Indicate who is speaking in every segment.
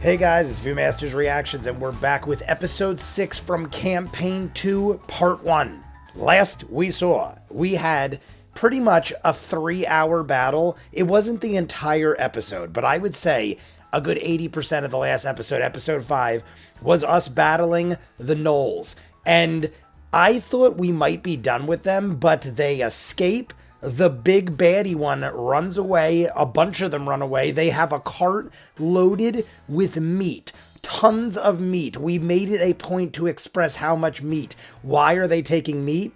Speaker 1: Hey guys, it's ViewMasters Reactions, and we're back with episode 6 from Campaign 2, Part 1. Last we saw, we had pretty much a 3-hour battle. It wasn't the entire episode, but I would say a good 80% of the last episode, episode 5, was us battling the gnolls. And I thought we might be done with them, but they escape. The big baddie one runs away. A bunch of them run away. They have a cart loaded with meat. Tons of meat. We made it a point to express how much meat. Why are they taking meat?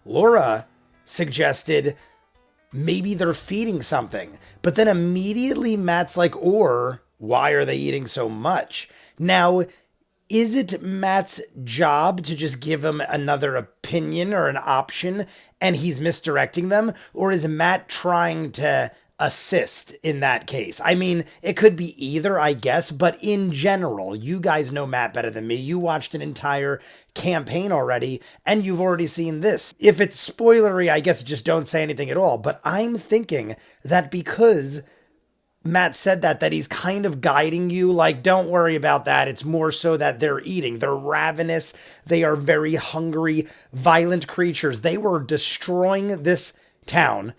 Speaker 1: Laura suggested maybe they're feeding something. But then immediately Matt's like, or why are they eating so much? Now, is it Matt's job to just give him another opinion or an option and he's misdirecting them? Or is Matt trying to assist in that case? I mean, it could be either, I guess, but in general, you guys know Matt better than me. You watched an entire campaign already and you've already seen this. If it's spoilery, I guess just don't say anything at all. But I'm thinking that because Matt said that he's kind of guiding you, like, don't worry about that. It's more so that they're eating. They're ravenous. They are very hungry, violent creatures. They were destroying this town,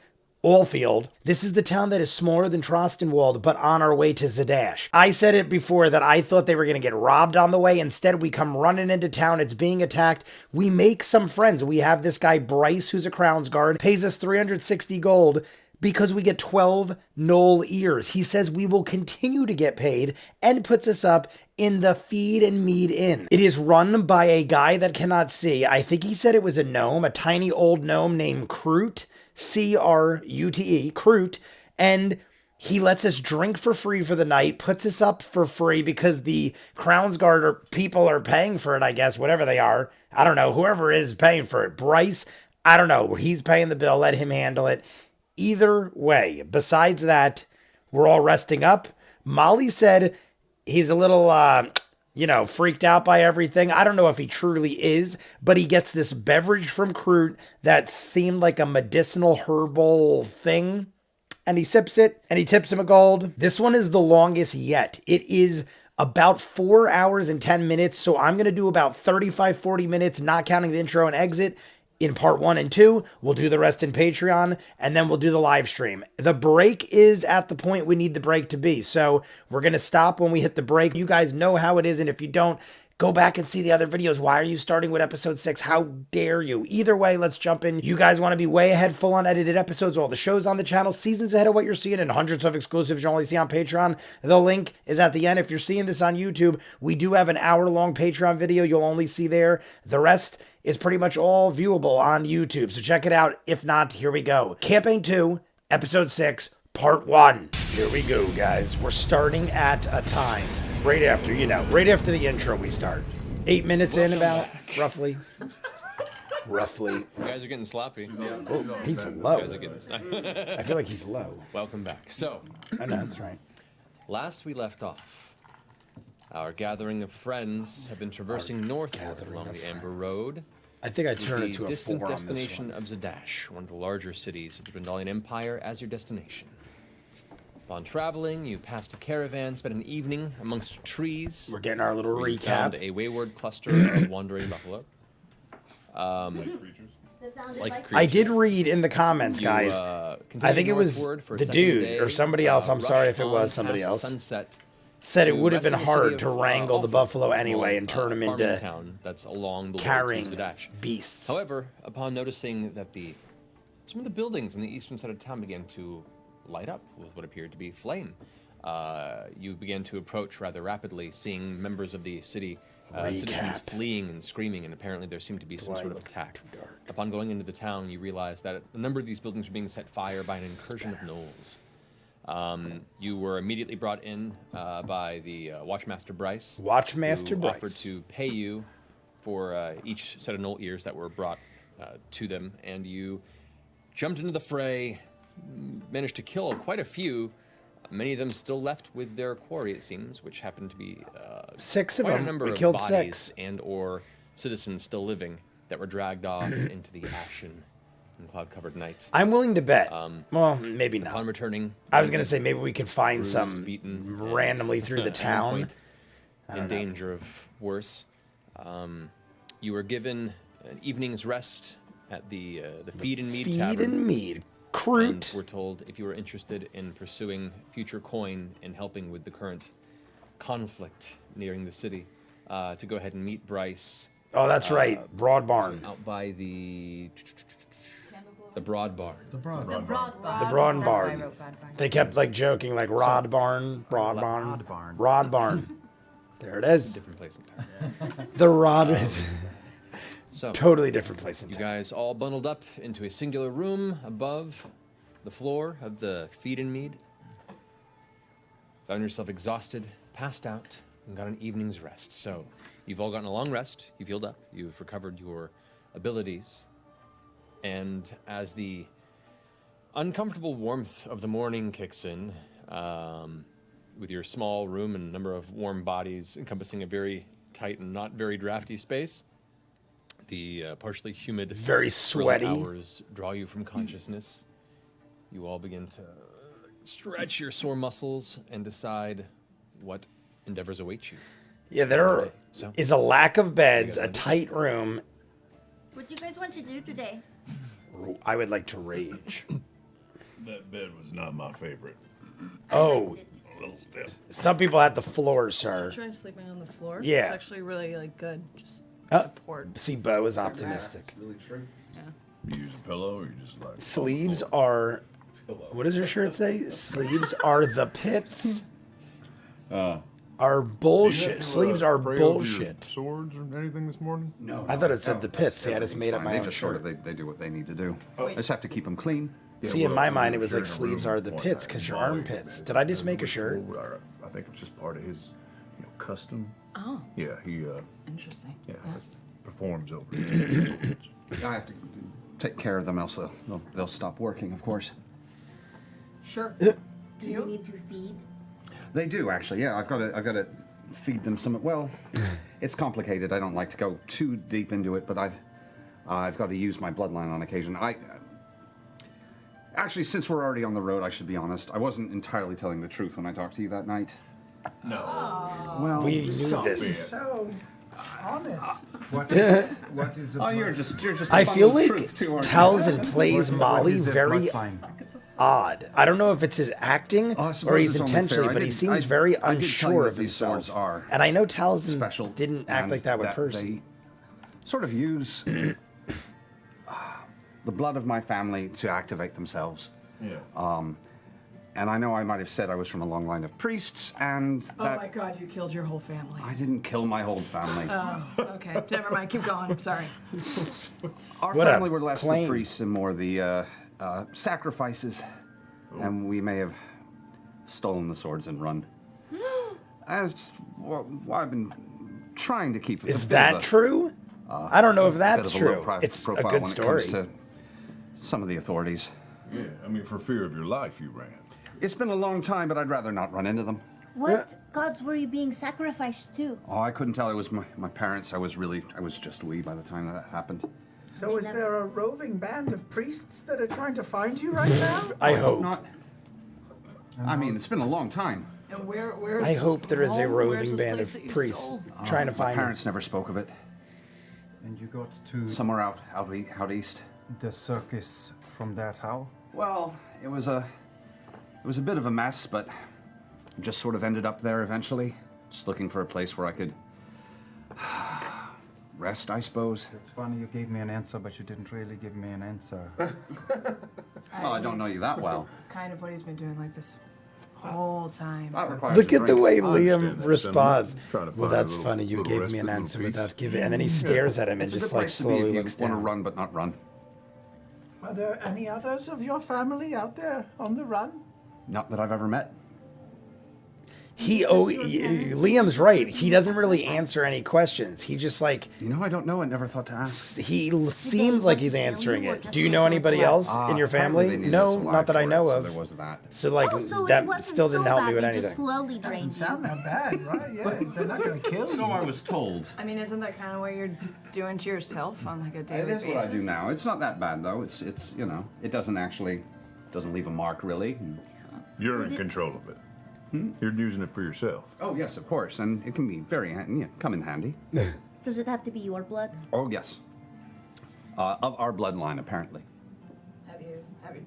Speaker 1: Allfield. This is the town that is smaller than Trostenwald, but on our way to Zadash. I said it before that I thought they were going to get robbed on the way. Instead, we come running into town. It's being attacked. We make some friends. We have this guy, Bryce, who's a Crown's Guard, pays us 360 gold, because we get 12 gnoll ears. He says we will continue to get paid and puts us up in the Feed and Mead Inn. It is run by a guy that cannot see. I think he said it was a gnome, a tiny old gnome named Crute, C-R-U-T-E, Crute, and he lets us drink for free for the night, puts us up for free because the Crown's Guard or people are paying for it, I guess, whatever they are. I don't know, whoever is paying for it. Bryce, I don't know, he's paying the bill, let him handle it. Either way, besides that, we're all resting up. Molly said he's a little, freaked out by everything. I don't know if he truly is, but he gets this beverage from Crute that seemed like a medicinal herbal thing. And he sips it, and he tips him a gold. This one is the longest yet. It is about 4 hours and 10 minutes, so I'm going to do about 35, 40 minutes, not counting the intro and exit. In part 1 and 2, we'll do the rest in Patreon, and then we'll do the live stream. The break is at the point we need the break to be, so we're going to stop when we hit the break. You guys know how it is, and if you don't, go back and see the other videos. Why are you starting with episode 6? How dare you? Either way, let's jump in. You guys want to be way ahead, full on edited episodes, all the shows on the channel, seasons ahead of what you're seeing, and hundreds of exclusives you only see on Patreon. The link is at the end. If you're seeing this on YouTube, we do have an hour-long Patreon video you'll only see there. The rest is pretty much all viewable on YouTube, so check it out. If not, here we go. Campaign 2, Episode 6, Part 1. Here we go, guys. We're starting at a time. Right after the intro we start. 8 minutes in about, roughly. You
Speaker 2: guys are getting sloppy. Yeah.
Speaker 1: Oh, he's low.
Speaker 2: You guys are getting
Speaker 1: I feel like he's low.
Speaker 2: Welcome back. So,
Speaker 1: I know, that's right.
Speaker 2: last we left off, our gathering of friends have been traversing northward along the Amber Road.
Speaker 1: I think I turned it to a 4
Speaker 2: distant
Speaker 1: on this
Speaker 2: destination
Speaker 1: one.
Speaker 2: of Zadash, one of the larger cities of the Brindalian Empire, as your destination. Upon traveling, you passed a caravan, spent an evening amongst trees.
Speaker 1: We're getting our little
Speaker 2: where you
Speaker 1: recap.
Speaker 2: found a wayward cluster of wandering buffalo.
Speaker 1: I did read in the comments, guys. I think it was the dude or somebody else. I'm sorry if it was somebody else.
Speaker 2: Sunset,
Speaker 1: said it would have been hard to wrangle the buffalo anyway and turn them into
Speaker 2: town that's along the
Speaker 1: carrying
Speaker 2: way to Zadash.
Speaker 1: beasts.
Speaker 2: However, upon noticing that some of the buildings on the eastern side of town began to light up with what appeared to be flame, you began to approach rather rapidly, seeing members of the city citizens fleeing and screaming, and apparently there seemed to be some sort of attack. Upon going into the town, you realized that a number of these buildings were being set fire by an incursion of gnolls. You were immediately brought in by the Watchmaster Bryce. Who offered to pay you for each set of gnoll ears that were brought to them, and you jumped into the fray, managed to kill quite a few. Many of them still left with their quarry, it seems, which happened to be
Speaker 1: 6 of
Speaker 2: quite
Speaker 1: them.
Speaker 2: a number
Speaker 1: We
Speaker 2: of
Speaker 1: killed
Speaker 2: bodies
Speaker 1: 6.
Speaker 2: and or citizens still living that were dragged off into the ashen and cloud-covered night.
Speaker 1: I'm willing to bet. Well, maybe not.
Speaker 2: Upon returning,
Speaker 1: I was gonna say maybe we could find
Speaker 2: bruised,
Speaker 1: some
Speaker 2: beaten,
Speaker 1: randomly through the
Speaker 2: at one
Speaker 1: town.
Speaker 2: point in danger of worse. You were given an evening's rest at the Feed and Mead
Speaker 1: Feed
Speaker 2: Tavern.
Speaker 1: and mead.
Speaker 2: And
Speaker 1: Croot.
Speaker 2: we're told if you were interested in pursuing future coin and helping with the current conflict nearing the city, to go ahead and meet Bryce
Speaker 1: Oh, that's right. Broad Barn.
Speaker 2: out by the Broad Barn.
Speaker 1: The Broad
Speaker 3: That's
Speaker 1: Barn.
Speaker 3: why I wrote Broad Barn.
Speaker 1: They kept like joking, like Rod Barn, Broad Barn,
Speaker 4: Rod Barn.
Speaker 1: Rod Barn. There it is.
Speaker 2: Different place in time.
Speaker 1: The Rod is
Speaker 2: So
Speaker 1: totally different place in
Speaker 2: you
Speaker 1: time.
Speaker 2: guys all bundled up into a singular room above the floor of the Feed and Mead. Found yourself exhausted, passed out, and got an evening's rest. So you've all gotten a long rest. You've healed up. You've recovered your abilities. And as the uncomfortable warmth of the morning kicks in, with your small room and a number of warm bodies encompassing a very tight and not very drafty space, the partially humid,
Speaker 1: Very
Speaker 2: early
Speaker 1: sweaty.
Speaker 2: hours draw you from consciousness. You all begin to stretch your sore muscles and decide what endeavors await you.
Speaker 1: Yeah, there
Speaker 2: So-
Speaker 1: is a lack of beds, a tight room.
Speaker 5: What do you guys want to do today?
Speaker 1: I would like to rage.
Speaker 6: That bed was not my favorite.
Speaker 1: Oh,
Speaker 6: A little stiff.
Speaker 1: some people had the floor, sir.
Speaker 7: Trying sleeping on the floor.
Speaker 1: Yeah.
Speaker 7: It's actually really like good. Just
Speaker 1: Uh,
Speaker 7: support.
Speaker 1: See, Bo is optimistic.
Speaker 7: Yeah.
Speaker 6: You use a pillow or you just like
Speaker 1: Sleeves are. What does her shirt say? Sleeves are the pits. Are bullshit. Sleeves are bullshit.
Speaker 6: Swords or anything this morning?
Speaker 4: No.
Speaker 1: I thought it said the
Speaker 4: that's
Speaker 1: pits. See, I just
Speaker 4: everything's
Speaker 1: made up
Speaker 4: fine.
Speaker 1: my
Speaker 4: They
Speaker 1: own
Speaker 4: just
Speaker 1: shirt.
Speaker 4: sort of they do what they need to do.
Speaker 7: Wait.
Speaker 4: I just have to keep them clean.
Speaker 1: See, in my mind, it was
Speaker 6: we were
Speaker 1: like
Speaker 6: sharing a
Speaker 1: sleeves
Speaker 6: room
Speaker 1: are the
Speaker 6: one
Speaker 1: pits
Speaker 6: night,
Speaker 1: because your
Speaker 6: Molly,
Speaker 1: armpits.
Speaker 6: and
Speaker 1: Did I just make a
Speaker 6: was
Speaker 1: shirt?
Speaker 6: cool, or I think it's just part of his, custom.
Speaker 7: Oh,
Speaker 6: Yeah, he
Speaker 7: interesting.
Speaker 6: performs over here.
Speaker 4: I have to take care of them, else they'll stop working. Of course.
Speaker 7: Sure.
Speaker 5: Do you need to feed?
Speaker 4: They do actually. Yeah, I've got to feed them some. Well, it's complicated. I don't like to go too deep into it, but I've got to use my bloodline on occasion. Actually, since we're already on the road, I should be honest. I wasn't entirely telling the truth when I talked to you that night.
Speaker 6: No.
Speaker 4: Well,
Speaker 1: We knew
Speaker 6: Stop
Speaker 1: this.
Speaker 6: it.
Speaker 8: So honest.
Speaker 9: What is the
Speaker 4: oh, you're just.
Speaker 1: I
Speaker 4: a
Speaker 1: feel
Speaker 4: bundle of
Speaker 1: like
Speaker 4: truth too, aren't you?
Speaker 1: Talzin plays Molly very
Speaker 9: bloodline?
Speaker 1: odd. I don't know if it's his acting
Speaker 4: Oh, I suppose
Speaker 1: or he's
Speaker 4: it's only
Speaker 1: intentionally,
Speaker 4: fair.
Speaker 1: but
Speaker 4: I
Speaker 1: he
Speaker 4: did-
Speaker 1: seems
Speaker 4: I-
Speaker 1: very
Speaker 4: I did tell you
Speaker 1: unsure
Speaker 4: that
Speaker 1: of
Speaker 4: these swords
Speaker 1: himself.
Speaker 4: are
Speaker 1: And I know Talzin
Speaker 4: special.
Speaker 1: didn't act
Speaker 4: and
Speaker 1: like that with Percy.
Speaker 4: They sort of use the blood of my family to activate themselves.
Speaker 6: Yeah.
Speaker 4: And I know I might have said I was from a long line of priests, and
Speaker 7: Oh
Speaker 4: that
Speaker 7: my God, you killed your whole family.
Speaker 4: I didn't kill my whole family.
Speaker 7: Okay, never mind. Keep going. Sorry.
Speaker 4: Our
Speaker 1: What a
Speaker 4: family were less
Speaker 1: plane.
Speaker 4: the priests and more the sacrifices, and we may have stolen the swords and run. I've been trying to keep.
Speaker 1: Is
Speaker 4: a bit
Speaker 1: that
Speaker 4: of a-
Speaker 1: true? I don't know if
Speaker 4: bit
Speaker 1: that's
Speaker 4: of a low
Speaker 1: true. It's a
Speaker 4: profile
Speaker 1: good
Speaker 4: when
Speaker 1: story.
Speaker 4: It comes to some of the authorities.
Speaker 6: Yeah. I mean, for fear of your life, you ran.
Speaker 4: It's been a long time, but I'd rather not run into them.
Speaker 5: What gods were you being sacrificed to?
Speaker 4: Oh, I couldn't tell. It was my parents. I was just wee by the time that happened.
Speaker 8: So is there a roving band of priests that are trying to find you right now?
Speaker 1: I hope.
Speaker 4: Not. I mean, it's been a long time.
Speaker 7: And where's
Speaker 1: I hope there is a
Speaker 7: home? Where's
Speaker 1: roving
Speaker 7: this
Speaker 1: band
Speaker 7: place
Speaker 1: of
Speaker 7: that you
Speaker 1: priests
Speaker 7: stole?
Speaker 1: trying to
Speaker 4: My
Speaker 1: find him.
Speaker 4: parents never spoke of it.
Speaker 9: And you got to
Speaker 4: Somewhere out east.
Speaker 9: the circus from that how?
Speaker 4: Well, it was a bit of a mess, but just sort of ended up there eventually. Just looking for a place where I could rest, I suppose.
Speaker 9: It's funny you gave me an answer, but you didn't really give me an answer.
Speaker 4: Well, I don't know you that well.
Speaker 7: Kind of what he's been doing like this whole time.
Speaker 4: That requires
Speaker 1: Look
Speaker 4: a
Speaker 1: at the
Speaker 4: drink.
Speaker 1: way
Speaker 6: I understand
Speaker 1: Liam
Speaker 6: that,
Speaker 1: responds.
Speaker 6: Senator. Trying to
Speaker 1: Well,
Speaker 6: find a
Speaker 1: that's
Speaker 6: little-
Speaker 1: funny. You
Speaker 6: little
Speaker 1: gave me
Speaker 6: respite,
Speaker 1: an
Speaker 6: little
Speaker 1: answer
Speaker 6: peace.
Speaker 1: without giving, and then he stares at him and
Speaker 4: It's a
Speaker 1: just
Speaker 4: good
Speaker 1: like
Speaker 4: place to be
Speaker 1: slowly
Speaker 4: if
Speaker 1: looks
Speaker 4: you want to
Speaker 1: down.
Speaker 4: run but not run.
Speaker 8: Are there any others of your family out there on the run?
Speaker 4: Not that I've ever met.
Speaker 1: Liam's right. He doesn't really answer any questions. He just like
Speaker 4: You know, I don't know. I never thought to ask.
Speaker 1: he seems like he's answering it. Do you know anybody else in your
Speaker 4: Apparently
Speaker 1: family?
Speaker 4: they needed
Speaker 1: No,
Speaker 4: us alive
Speaker 1: not that I
Speaker 4: for it,
Speaker 1: know
Speaker 4: so
Speaker 1: of.
Speaker 4: there was that.
Speaker 1: So like
Speaker 5: Oh, so it
Speaker 1: that
Speaker 5: wasn't
Speaker 1: still didn't
Speaker 5: so
Speaker 1: help
Speaker 5: bad,
Speaker 1: me with
Speaker 5: they just
Speaker 1: anything.
Speaker 5: slowly
Speaker 8: Doesn't
Speaker 5: drained you.
Speaker 8: sound that bad, right? Yeah, they're not going to kill you.
Speaker 4: So I was told.
Speaker 7: I mean, isn't that kind of what you're doing to yourself on like a daily
Speaker 4: It is
Speaker 7: basis?
Speaker 4: what I do now. It's not that bad though. It's you know, it doesn't leave a mark really.
Speaker 6: You're in control of it. You're using it for yourself.
Speaker 4: Oh yes, of course, and it can be come in handy.
Speaker 5: Does it have to be your blood?
Speaker 4: Oh yes, of our bloodline apparently.
Speaker 7: Have you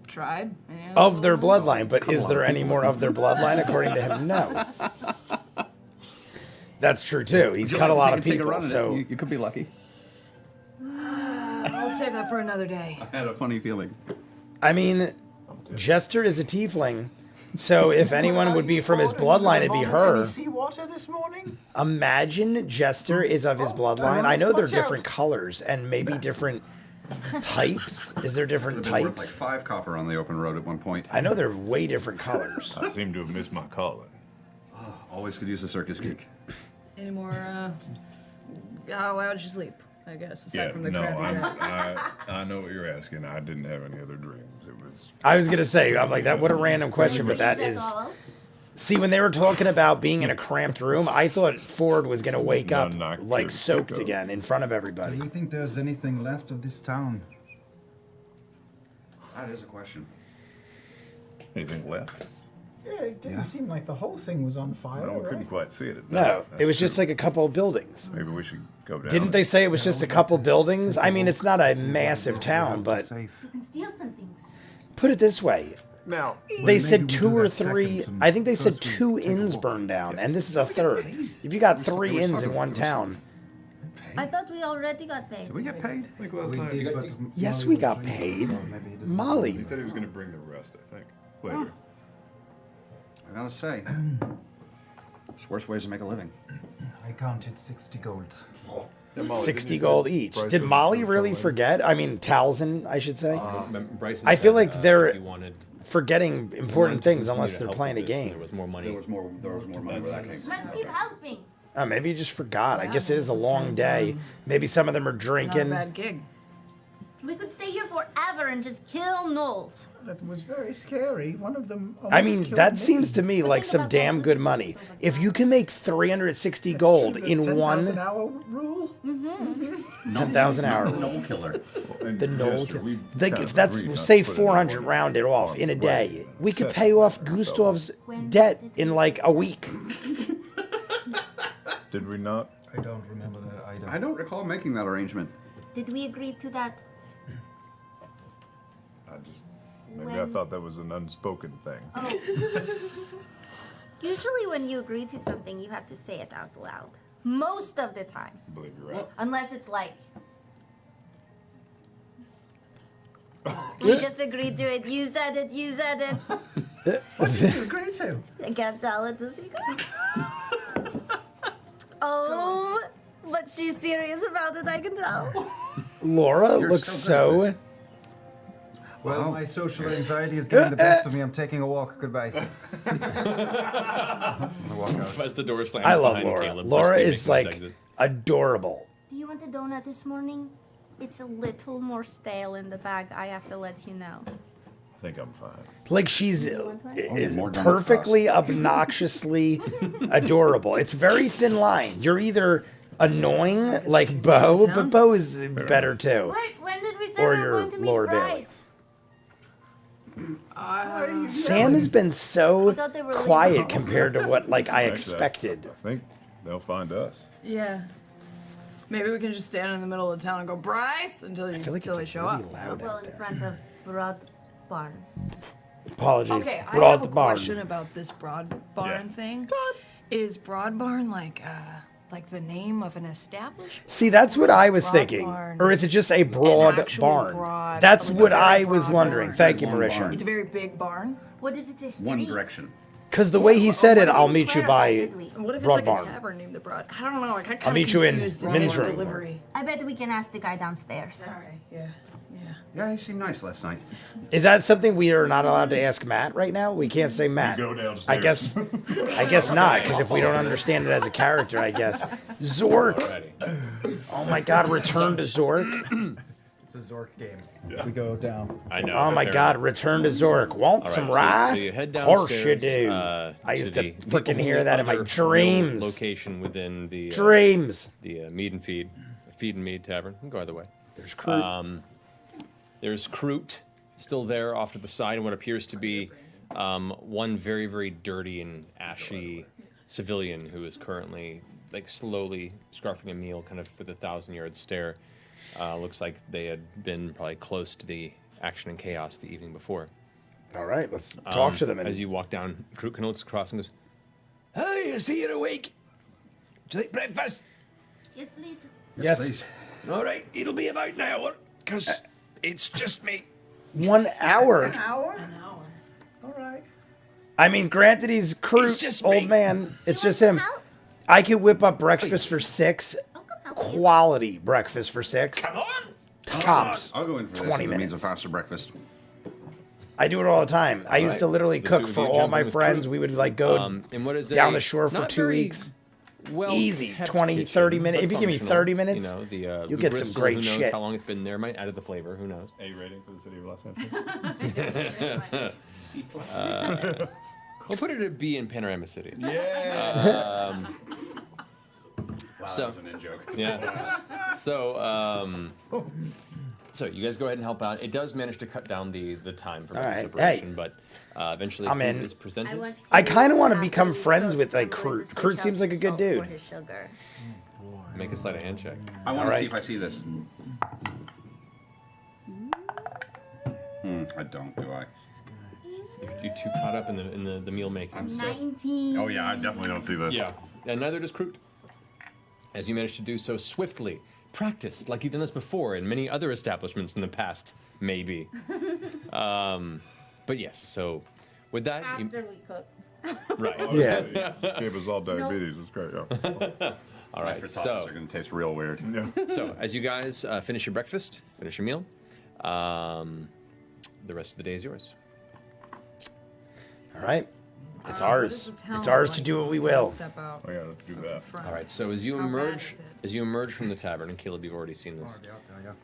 Speaker 7: tried? any
Speaker 1: Of their
Speaker 7: them?
Speaker 1: bloodline, but is there any more of their bloodline according to him? No. That's true too. He's cut a lot of
Speaker 4: Take a
Speaker 1: people,
Speaker 4: run at it.
Speaker 1: so
Speaker 4: You could be lucky.
Speaker 7: I'll save that for another day.
Speaker 4: I had a funny feeling.
Speaker 1: I mean, Jester is a tiefling, so if anyone would be from his bloodline, it'd be her.
Speaker 8: Seawater this morning?
Speaker 1: Imagine Jester is of his bloodline. I know they're different colors and maybe different types. Is there different
Speaker 4: Worth like
Speaker 1: types?
Speaker 4: 5 copper on the open road at one point.
Speaker 1: I know they're way different colors.
Speaker 6: I seem to have missed my calling.
Speaker 4: Always could use a circus geek.
Speaker 7: Any more, how would you sleep, I guess, aside
Speaker 6: Yeah,
Speaker 7: from the
Speaker 6: no,
Speaker 7: crappy
Speaker 6: I know what you're asking. I didn't have any other dreams. It was
Speaker 1: I was gonna say, I'm like that. What a random question, but that is. See, when they were talking about being in a cramped room, I thought Ford was gonna wake up
Speaker 6: not
Speaker 1: like
Speaker 6: good.
Speaker 1: soaked again in front of
Speaker 9: Do
Speaker 1: everybody.
Speaker 9: you think there's anything left of this town?
Speaker 4: That is a question.
Speaker 6: anything left.
Speaker 8: Yeah, it didn't seem like the whole thing was on fire.
Speaker 6: No, we
Speaker 8: right?
Speaker 6: couldn't quite see it. At
Speaker 1: No,
Speaker 6: night.
Speaker 1: it was
Speaker 6: That's
Speaker 1: just
Speaker 6: true.
Speaker 1: like a couple of buildings.
Speaker 6: Maybe we should go down.
Speaker 1: Didn't they say it was just a couple buildings? I mean, it's not a massive town, but
Speaker 9: Safe.
Speaker 5: You can steal some things.
Speaker 1: put it this way.
Speaker 6: Now,
Speaker 1: They
Speaker 9: maybe
Speaker 1: said
Speaker 9: we'll
Speaker 1: 2
Speaker 9: do
Speaker 1: or
Speaker 9: that
Speaker 1: 3.
Speaker 9: second,
Speaker 1: I think they said
Speaker 9: first we
Speaker 1: 2
Speaker 9: take a
Speaker 1: inns
Speaker 9: walk.
Speaker 1: burned down, and this is a third. If you got 3 inns in one town,
Speaker 5: I thought we already got paid.
Speaker 4: Did we get paid?
Speaker 6: I think last
Speaker 9: We
Speaker 6: night
Speaker 9: did, but
Speaker 1: yes,
Speaker 9: Molly
Speaker 1: we
Speaker 9: was
Speaker 1: got
Speaker 9: drinking,
Speaker 1: paid.
Speaker 9: so maybe it doesn't-
Speaker 1: Molly.
Speaker 6: he said he was going to bring the rest. I think later.
Speaker 4: I gotta say, there's worse ways to make a living.
Speaker 9: I counted 60 gold.
Speaker 1: 60 gold each. Did Molly really forget? I mean, Talzin, I should say.
Speaker 2: Bryson
Speaker 1: I feel
Speaker 2: said,
Speaker 1: like they're
Speaker 2: if you wanted
Speaker 1: forgetting important things
Speaker 2: continue
Speaker 1: unless
Speaker 2: to
Speaker 1: they're
Speaker 2: help
Speaker 1: playing a
Speaker 2: with this,
Speaker 1: game.
Speaker 2: There was more money.
Speaker 4: There was more money where that came from.
Speaker 5: Let's keep helping.
Speaker 1: Oh, maybe you just forgot. I guess it is a long day. Maybe some of them are
Speaker 7: Not a
Speaker 1: drinking.
Speaker 7: bad gig.
Speaker 5: We could stay here forever and just kill gnolls.
Speaker 8: That was very scary. One of them.
Speaker 1: I
Speaker 8: almost
Speaker 1: mean,
Speaker 8: killed
Speaker 1: that
Speaker 8: me.
Speaker 1: seems to me like some damn good money. If you can make 360 gold
Speaker 8: The
Speaker 1: in
Speaker 8: 10,000
Speaker 1: one
Speaker 8: hour rule.
Speaker 1: 10,000 hour.
Speaker 4: Knoll killer.
Speaker 6: And
Speaker 1: The Knoll.
Speaker 6: Jester, we
Speaker 1: Like,
Speaker 6: kind
Speaker 1: if
Speaker 6: of
Speaker 1: that's
Speaker 6: agreed not to
Speaker 1: say
Speaker 6: put it
Speaker 1: 400
Speaker 6: on
Speaker 1: rounded off in a
Speaker 6: right.
Speaker 1: day, we could pay off Gustav's debt in like a week.
Speaker 6: Did we not?
Speaker 9: I don't remember that either.
Speaker 4: I don't recall making that arrangement.
Speaker 5: Did we agree to that?
Speaker 6: I just maybe I
Speaker 5: When-
Speaker 6: thought that was an unspoken thing.
Speaker 5: Oh. Usually when you agree to something, you have to say it out loud. Most of the time.
Speaker 6: I believe you're right.
Speaker 5: Unless it's like... we just agreed to it. You said it. You said it.
Speaker 8: What did you agree to?
Speaker 5: I can't tell. It's a secret. Oh, but she's serious about it. I can tell.
Speaker 1: Laura
Speaker 4: You're
Speaker 1: looks
Speaker 4: so good at
Speaker 1: so.
Speaker 9: Well,
Speaker 4: Wow.
Speaker 9: my social anxiety is getting the best of me. I'm taking a walk. Goodbye. I'm gonna walk out.
Speaker 2: As the door slams
Speaker 1: I love
Speaker 2: behind
Speaker 1: Laura.
Speaker 2: Caleb,
Speaker 1: Laura
Speaker 2: Christine
Speaker 1: is
Speaker 2: makes
Speaker 1: like
Speaker 2: his exit.
Speaker 1: adorable.
Speaker 5: Do you want a donut this morning? It's a little more stale in the bag. I have to let you know.
Speaker 6: I think I'm fine.
Speaker 1: Like she's
Speaker 5: want one?
Speaker 1: is
Speaker 4: more donut
Speaker 1: perfectly obnoxiously adorable. It's very thin line. You're either annoying like Bo, but Bo is better too.
Speaker 5: Wait, when did we say
Speaker 1: Or
Speaker 5: we were
Speaker 1: your
Speaker 5: going to meet
Speaker 1: Laura
Speaker 5: Bryce?
Speaker 1: Bailey. Sam has been so
Speaker 5: I thought they were leaving.
Speaker 1: quiet compared to what like I
Speaker 6: Actually,
Speaker 1: expected.
Speaker 6: I think they'll find us.
Speaker 7: Yeah. Maybe we can just stand in the middle of the town and go, Bryce, until
Speaker 1: I feel like
Speaker 7: they
Speaker 1: it's
Speaker 7: show
Speaker 1: really
Speaker 7: up.
Speaker 1: loud
Speaker 5: Well,
Speaker 1: out
Speaker 5: in
Speaker 1: there.
Speaker 5: front of Broad Barn.
Speaker 1: Apologies.
Speaker 7: Okay, I
Speaker 1: Broad
Speaker 7: have a
Speaker 1: barn.
Speaker 7: question about this Broad Barn
Speaker 6: Yeah.
Speaker 7: thing. Is Broad Barn like the name of an establishment?
Speaker 1: See, that's what I was
Speaker 7: Broad
Speaker 1: thinking.
Speaker 7: barn.
Speaker 1: Or is it just a broad
Speaker 7: actual
Speaker 1: barn?
Speaker 7: broad-
Speaker 1: That's
Speaker 7: like a
Speaker 1: what
Speaker 7: very
Speaker 1: I was
Speaker 7: broad
Speaker 1: wondering.
Speaker 7: barn.
Speaker 1: Thank you,
Speaker 4: Long
Speaker 1: Marisha.
Speaker 4: barn.
Speaker 7: It's a very big barn.
Speaker 5: What if it's a street?
Speaker 4: One direction.
Speaker 1: Because the way he said it,
Speaker 5: What if
Speaker 1: I'll
Speaker 5: you
Speaker 1: meet you
Speaker 5: clarify
Speaker 1: by
Speaker 5: vividly?
Speaker 7: And what if it's
Speaker 1: Broad
Speaker 7: like
Speaker 1: Barn.
Speaker 7: a tavern named the Broad? I don't know. Like, I
Speaker 1: I'll meet you in
Speaker 7: men's
Speaker 1: men's room.
Speaker 7: Delivery.
Speaker 5: I bet we can ask the guy downstairs.
Speaker 7: All right. Yeah.
Speaker 4: Yeah, he seemed nice last night.
Speaker 1: Is that something we are not allowed to ask Matt right now? We can't say Matt.
Speaker 6: Go downstairs.
Speaker 1: I guess not, because if we don't understand it as a character, I guess. Zork.
Speaker 2: Alrighty.
Speaker 1: Oh my God, Return to Zork.
Speaker 9: It's a Zork game. We go down.
Speaker 2: I know.
Speaker 1: Oh my
Speaker 2: fair
Speaker 1: God,
Speaker 2: enough.
Speaker 1: Return to Zork. Want
Speaker 2: All
Speaker 1: some
Speaker 2: right,
Speaker 1: rye?
Speaker 2: so you head
Speaker 1: Of course you
Speaker 2: downstairs,
Speaker 1: do. I used to
Speaker 2: the
Speaker 1: freaking hear that in my
Speaker 2: other
Speaker 1: dreams.
Speaker 2: Location within the
Speaker 1: Dreams.
Speaker 2: the Mead and Mead Tavern. You can go either way.
Speaker 1: There's crew.
Speaker 2: There's Kroot still there off to the side, and what appears to be one very, very dirty and ashy civilian who is currently like slowly scarfing a meal, kind of with a 1,000-yard stare. Looks like they had been probably close to the action and chaos the evening before.
Speaker 1: All right, let's talk to them.
Speaker 2: As you walk down, Kroot looks across and goes, "Hey, I see you're awake. Would you like breakfast?"
Speaker 5: Yes, please.
Speaker 1: Yes.
Speaker 4: Please.
Speaker 2: All right, it'll be about an hour, because it's just me.
Speaker 1: 1 hour.
Speaker 8: Hour?
Speaker 7: An hour.
Speaker 8: All right.
Speaker 1: I mean, granted, he's
Speaker 2: It's just
Speaker 1: old
Speaker 2: me.
Speaker 1: man. It's
Speaker 5: You
Speaker 1: just
Speaker 5: want
Speaker 1: him.
Speaker 5: some help?
Speaker 1: I could whip up breakfast for 6.
Speaker 5: I'll come help you.
Speaker 1: Quality breakfast for 6.
Speaker 2: Come on.
Speaker 1: Tops.
Speaker 4: I'll go in for
Speaker 1: 20
Speaker 4: this. It means a
Speaker 1: minutes.
Speaker 4: faster breakfast.
Speaker 1: I do it all the time. I used to literally
Speaker 2: So
Speaker 1: cook
Speaker 2: two of
Speaker 1: for
Speaker 2: you
Speaker 1: all
Speaker 2: jump
Speaker 1: my
Speaker 2: in with
Speaker 1: friends.
Speaker 2: Kroot.
Speaker 1: We would like go
Speaker 2: And what is
Speaker 1: down
Speaker 2: a
Speaker 1: the shore for
Speaker 2: not
Speaker 1: 2
Speaker 2: very
Speaker 1: weeks.
Speaker 2: well
Speaker 1: Easy,
Speaker 2: kept
Speaker 1: 20,
Speaker 2: kitchen,
Speaker 1: 30 minutes.
Speaker 2: but
Speaker 1: If you give me
Speaker 2: functional.
Speaker 1: 30 minutes,
Speaker 2: you know,
Speaker 1: you'll
Speaker 2: the
Speaker 1: get some
Speaker 2: gristle,
Speaker 1: great
Speaker 2: who knows
Speaker 1: shit.
Speaker 2: how long it's been there, might add to the flavor, who knows.
Speaker 6: A rating for the city of Los Angeles.
Speaker 2: We'll put it at B in Panorama City.
Speaker 6: Yeah.
Speaker 4: Wow,
Speaker 2: So-
Speaker 4: that was an in-joke.
Speaker 2: Yeah. So you guys go ahead and help out. It does manage to cut down the time for
Speaker 1: All right.
Speaker 2: preparation,
Speaker 1: Hey.
Speaker 2: but eventually
Speaker 1: I'm
Speaker 2: food
Speaker 1: in.
Speaker 2: is presented.
Speaker 1: I kinda wanna
Speaker 5: have
Speaker 1: become
Speaker 5: to
Speaker 1: friends
Speaker 5: cook.
Speaker 1: with, like,
Speaker 5: I'm going
Speaker 1: Kroot.
Speaker 5: to
Speaker 1: Kroot
Speaker 5: switch
Speaker 1: seems
Speaker 5: out
Speaker 1: like a good
Speaker 5: salt
Speaker 1: dude.
Speaker 5: For his sugar.
Speaker 2: Make a sleight of hand check.
Speaker 4: I want
Speaker 1: All
Speaker 4: to
Speaker 1: right.
Speaker 4: see if I see this. I don't, do I?
Speaker 2: You two caught up in the meal making.
Speaker 4: I'm so...
Speaker 5: 19.
Speaker 6: Oh yeah, I definitely don't see this.
Speaker 2: Yeah, and neither does Kroot. As you managed to do so swiftly, practiced like you've done this before in many other establishments in the past, maybe. But yes, so with that,
Speaker 5: After we cook.
Speaker 2: right.
Speaker 1: Yeah.
Speaker 6: Gave us all diabetes. It's great. Yeah.
Speaker 2: All
Speaker 4: My
Speaker 2: right.
Speaker 4: frittatas
Speaker 2: So
Speaker 4: are going to taste real weird.
Speaker 6: Yeah.
Speaker 2: So, as you guys finish your breakfast, finish your meal, the rest of the day is yours.
Speaker 1: All right. It's
Speaker 7: What
Speaker 1: ours.
Speaker 7: does the town
Speaker 1: It's ours
Speaker 7: look
Speaker 1: to
Speaker 7: like
Speaker 1: do what
Speaker 7: when
Speaker 1: we
Speaker 7: you
Speaker 1: will.
Speaker 7: Step out
Speaker 6: I gotta do that.
Speaker 7: front?
Speaker 2: All right. So as you
Speaker 7: How bad
Speaker 2: emerge,
Speaker 7: is it?
Speaker 2: from the tavern, and Caleb, you've already seen this.
Speaker 9: There you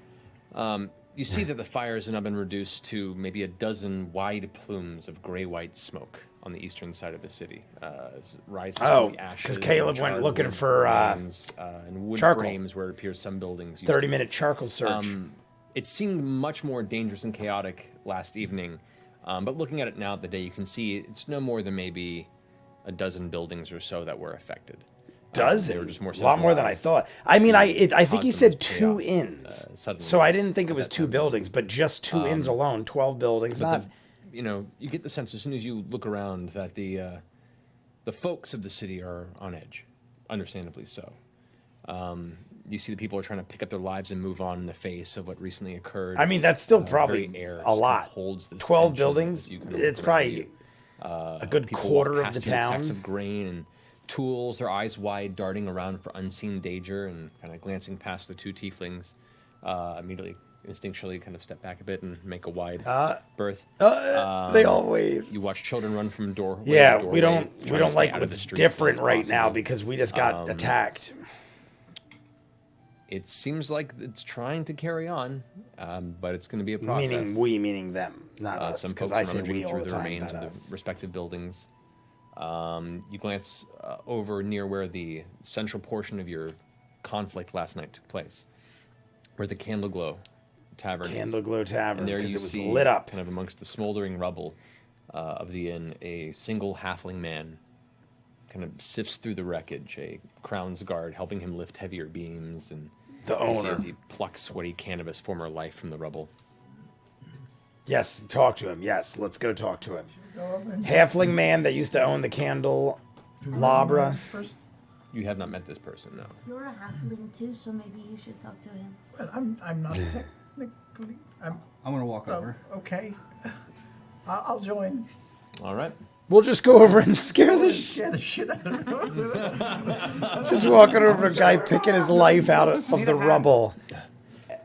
Speaker 9: go.
Speaker 2: You see that the fires have now been reduced to maybe a dozen wide plumes of gray-white smoke on the eastern side of the city. Rises
Speaker 1: Oh,
Speaker 2: from the ashes.
Speaker 1: 'cause Caleb
Speaker 2: and
Speaker 1: went
Speaker 2: charred
Speaker 1: looking
Speaker 2: wood
Speaker 1: for,
Speaker 2: frames, and wood
Speaker 1: charcoal.
Speaker 2: frames where it appears some buildings. used
Speaker 1: 30-minute charcoal search.
Speaker 2: It seemed much more dangerous and chaotic last evening, but looking at it now, the day, you can see it's no more than maybe a dozen buildings or so that were affected. They were
Speaker 1: Dozen?
Speaker 2: just more
Speaker 1: A lot more than I
Speaker 2: centralized
Speaker 1: thought. I mean, I
Speaker 2: to
Speaker 1: think he
Speaker 2: cause the
Speaker 1: said
Speaker 2: most
Speaker 1: 2
Speaker 2: chaos,
Speaker 1: inns.
Speaker 2: suddenly
Speaker 1: So I didn't think it
Speaker 2: at
Speaker 1: was
Speaker 2: that
Speaker 1: 2
Speaker 2: time.
Speaker 1: buildings, but just 2 inns alone, 12 buildings.
Speaker 2: But
Speaker 1: Not.
Speaker 2: you know, you get the sense as soon as you look around that the folks of the city are on edge, understandably so. You see the people are trying to pick up their lives and move on in the face of what recently occurred.
Speaker 1: I mean, that's still
Speaker 2: The
Speaker 1: probably
Speaker 2: very air
Speaker 1: a
Speaker 2: still
Speaker 1: lot.
Speaker 2: holds this
Speaker 1: 12
Speaker 2: tension
Speaker 1: buildings.
Speaker 2: as you kind of
Speaker 1: It's
Speaker 2: look around
Speaker 1: probably
Speaker 2: you.
Speaker 1: a good
Speaker 2: People
Speaker 1: quarter
Speaker 2: walk
Speaker 1: of
Speaker 2: past
Speaker 1: the
Speaker 2: you with sacks
Speaker 1: town.
Speaker 2: of grain and tools, their eyes wide, darting around for unseen danger, and kind of glancing past the 2 tieflings. Immediately, instinctually, kind of step back a bit and make a wide berth.
Speaker 1: They all wave.
Speaker 2: You watch children run from doorway.
Speaker 1: Yeah,
Speaker 2: to
Speaker 1: we
Speaker 2: doorway,
Speaker 1: don't
Speaker 2: trying to stay
Speaker 1: like
Speaker 2: out of the
Speaker 1: what's
Speaker 2: streets
Speaker 1: different
Speaker 2: as
Speaker 1: right now
Speaker 2: possible.
Speaker 1: because we just got attacked.
Speaker 2: It seems like it's trying to carry on, but it's going to be a process.
Speaker 1: Meaning them, not us.
Speaker 2: Some
Speaker 1: Because
Speaker 2: folks
Speaker 1: I
Speaker 2: are
Speaker 1: say
Speaker 2: rummaging
Speaker 1: we all
Speaker 2: through
Speaker 1: the
Speaker 2: the
Speaker 1: time.
Speaker 2: remains
Speaker 1: But
Speaker 2: of
Speaker 1: us.
Speaker 2: the respective buildings. You glance over near where the central portion of your conflict last night took place, where the Candle Glow Tavern is.
Speaker 1: Candle Glow Tavern,
Speaker 2: And there
Speaker 1: because
Speaker 2: you
Speaker 1: it was
Speaker 2: see,
Speaker 1: lit up.
Speaker 2: kind of amongst the smoldering rubble of the inn, a single halfling man kind of sifts through the wreckage, a crown's guard helping him lift heavier beams, and
Speaker 1: The
Speaker 2: you see
Speaker 1: owner.
Speaker 2: as he plucks what he can of his former life from the rubble.
Speaker 1: Yes, talk to him. Yes, let's go talk to him.
Speaker 8: Go over and
Speaker 1: Halfling man that used to own the Candle Labra.
Speaker 8: first.
Speaker 2: You have not met this person, no.
Speaker 5: You're a halfling too, so maybe you should talk to him.
Speaker 8: Well, I'm not technically. I'm
Speaker 4: I'm going to walk over.
Speaker 8: okay. I'll join.
Speaker 2: All right.
Speaker 1: We'll just go over and scare the
Speaker 8: Scare the shit out of him.
Speaker 1: just walking over a guy picking his life out of the rubble.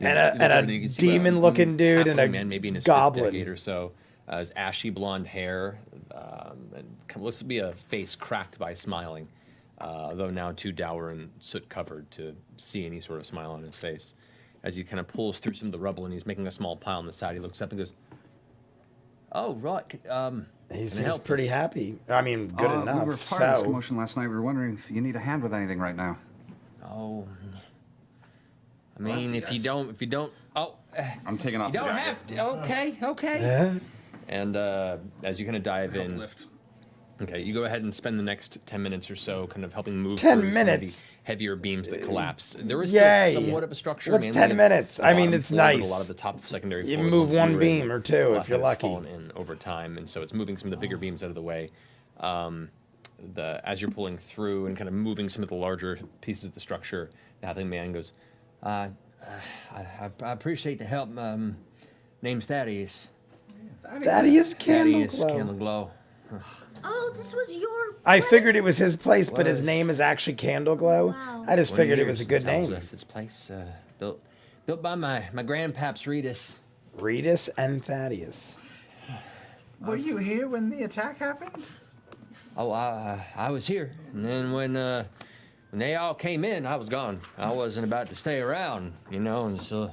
Speaker 1: And a demon-looking dude and a
Speaker 2: man, maybe in his
Speaker 1: goblin.
Speaker 2: fifth decade or so, has ashy blonde hair, and looks to be a face cracked by smiling, though now too dour and soot covered to see any sort of smile on his face. As he kind of pulls through some of the rubble and he's making a small pile on the side, he looks up and goes, "Oh, right.
Speaker 1: He seems pretty happy. I mean, good enough.
Speaker 4: We were part of this
Speaker 1: So,
Speaker 4: commotion last night. We were wondering if you need a hand with anything right now.
Speaker 2: Oh, I mean, if you don't, oh,
Speaker 4: I'm taking off
Speaker 2: you
Speaker 4: the
Speaker 2: don't
Speaker 4: jacket.
Speaker 2: have to. Okay.
Speaker 1: yeah.
Speaker 2: And as you kind of dive in, okay, you go ahead and spend the next 10 minutes or so kind of helping move
Speaker 1: 10
Speaker 2: through some of
Speaker 1: minutes?
Speaker 2: the heavier beams that collapse. There is
Speaker 1: Yay.
Speaker 2: still somewhat of a structure.
Speaker 1: What's
Speaker 2: mainly
Speaker 1: 10
Speaker 2: at
Speaker 1: minutes?
Speaker 2: the
Speaker 1: I mean,
Speaker 2: bottom
Speaker 1: it's
Speaker 2: floor, but
Speaker 1: nice.
Speaker 2: A lot of the top secondary
Speaker 1: You
Speaker 2: floors
Speaker 1: move
Speaker 2: ones
Speaker 1: one
Speaker 2: you were
Speaker 1: beam
Speaker 2: in,
Speaker 1: or two
Speaker 2: a lot
Speaker 1: if you're
Speaker 2: has
Speaker 1: lucky.
Speaker 2: fallen in over time, and so it's moving some of the bigger beams out of the way. As you're pulling through and kind of moving some of the larger pieces of the structure, the halfling man goes, I appreciate the help. Name's Thaddeus.
Speaker 1: Thaddeus
Speaker 2: Thaddeus
Speaker 1: Candleglow.
Speaker 2: Candleglow.
Speaker 5: Oh, this was your.
Speaker 1: I
Speaker 5: place?
Speaker 1: figured it was his place, but his name is actually Candleglow.
Speaker 5: Wow.
Speaker 1: I just
Speaker 2: 20
Speaker 1: figured it
Speaker 2: years
Speaker 1: was a good
Speaker 2: since I
Speaker 1: name.
Speaker 2: left this place, built by my grandpaps Reedus.
Speaker 1: Reedus and Thaddeus.
Speaker 8: Were you here when the attack happened?
Speaker 2: Oh, I was here, and then when they all came in, I was gone. I wasn't about to stay around, and so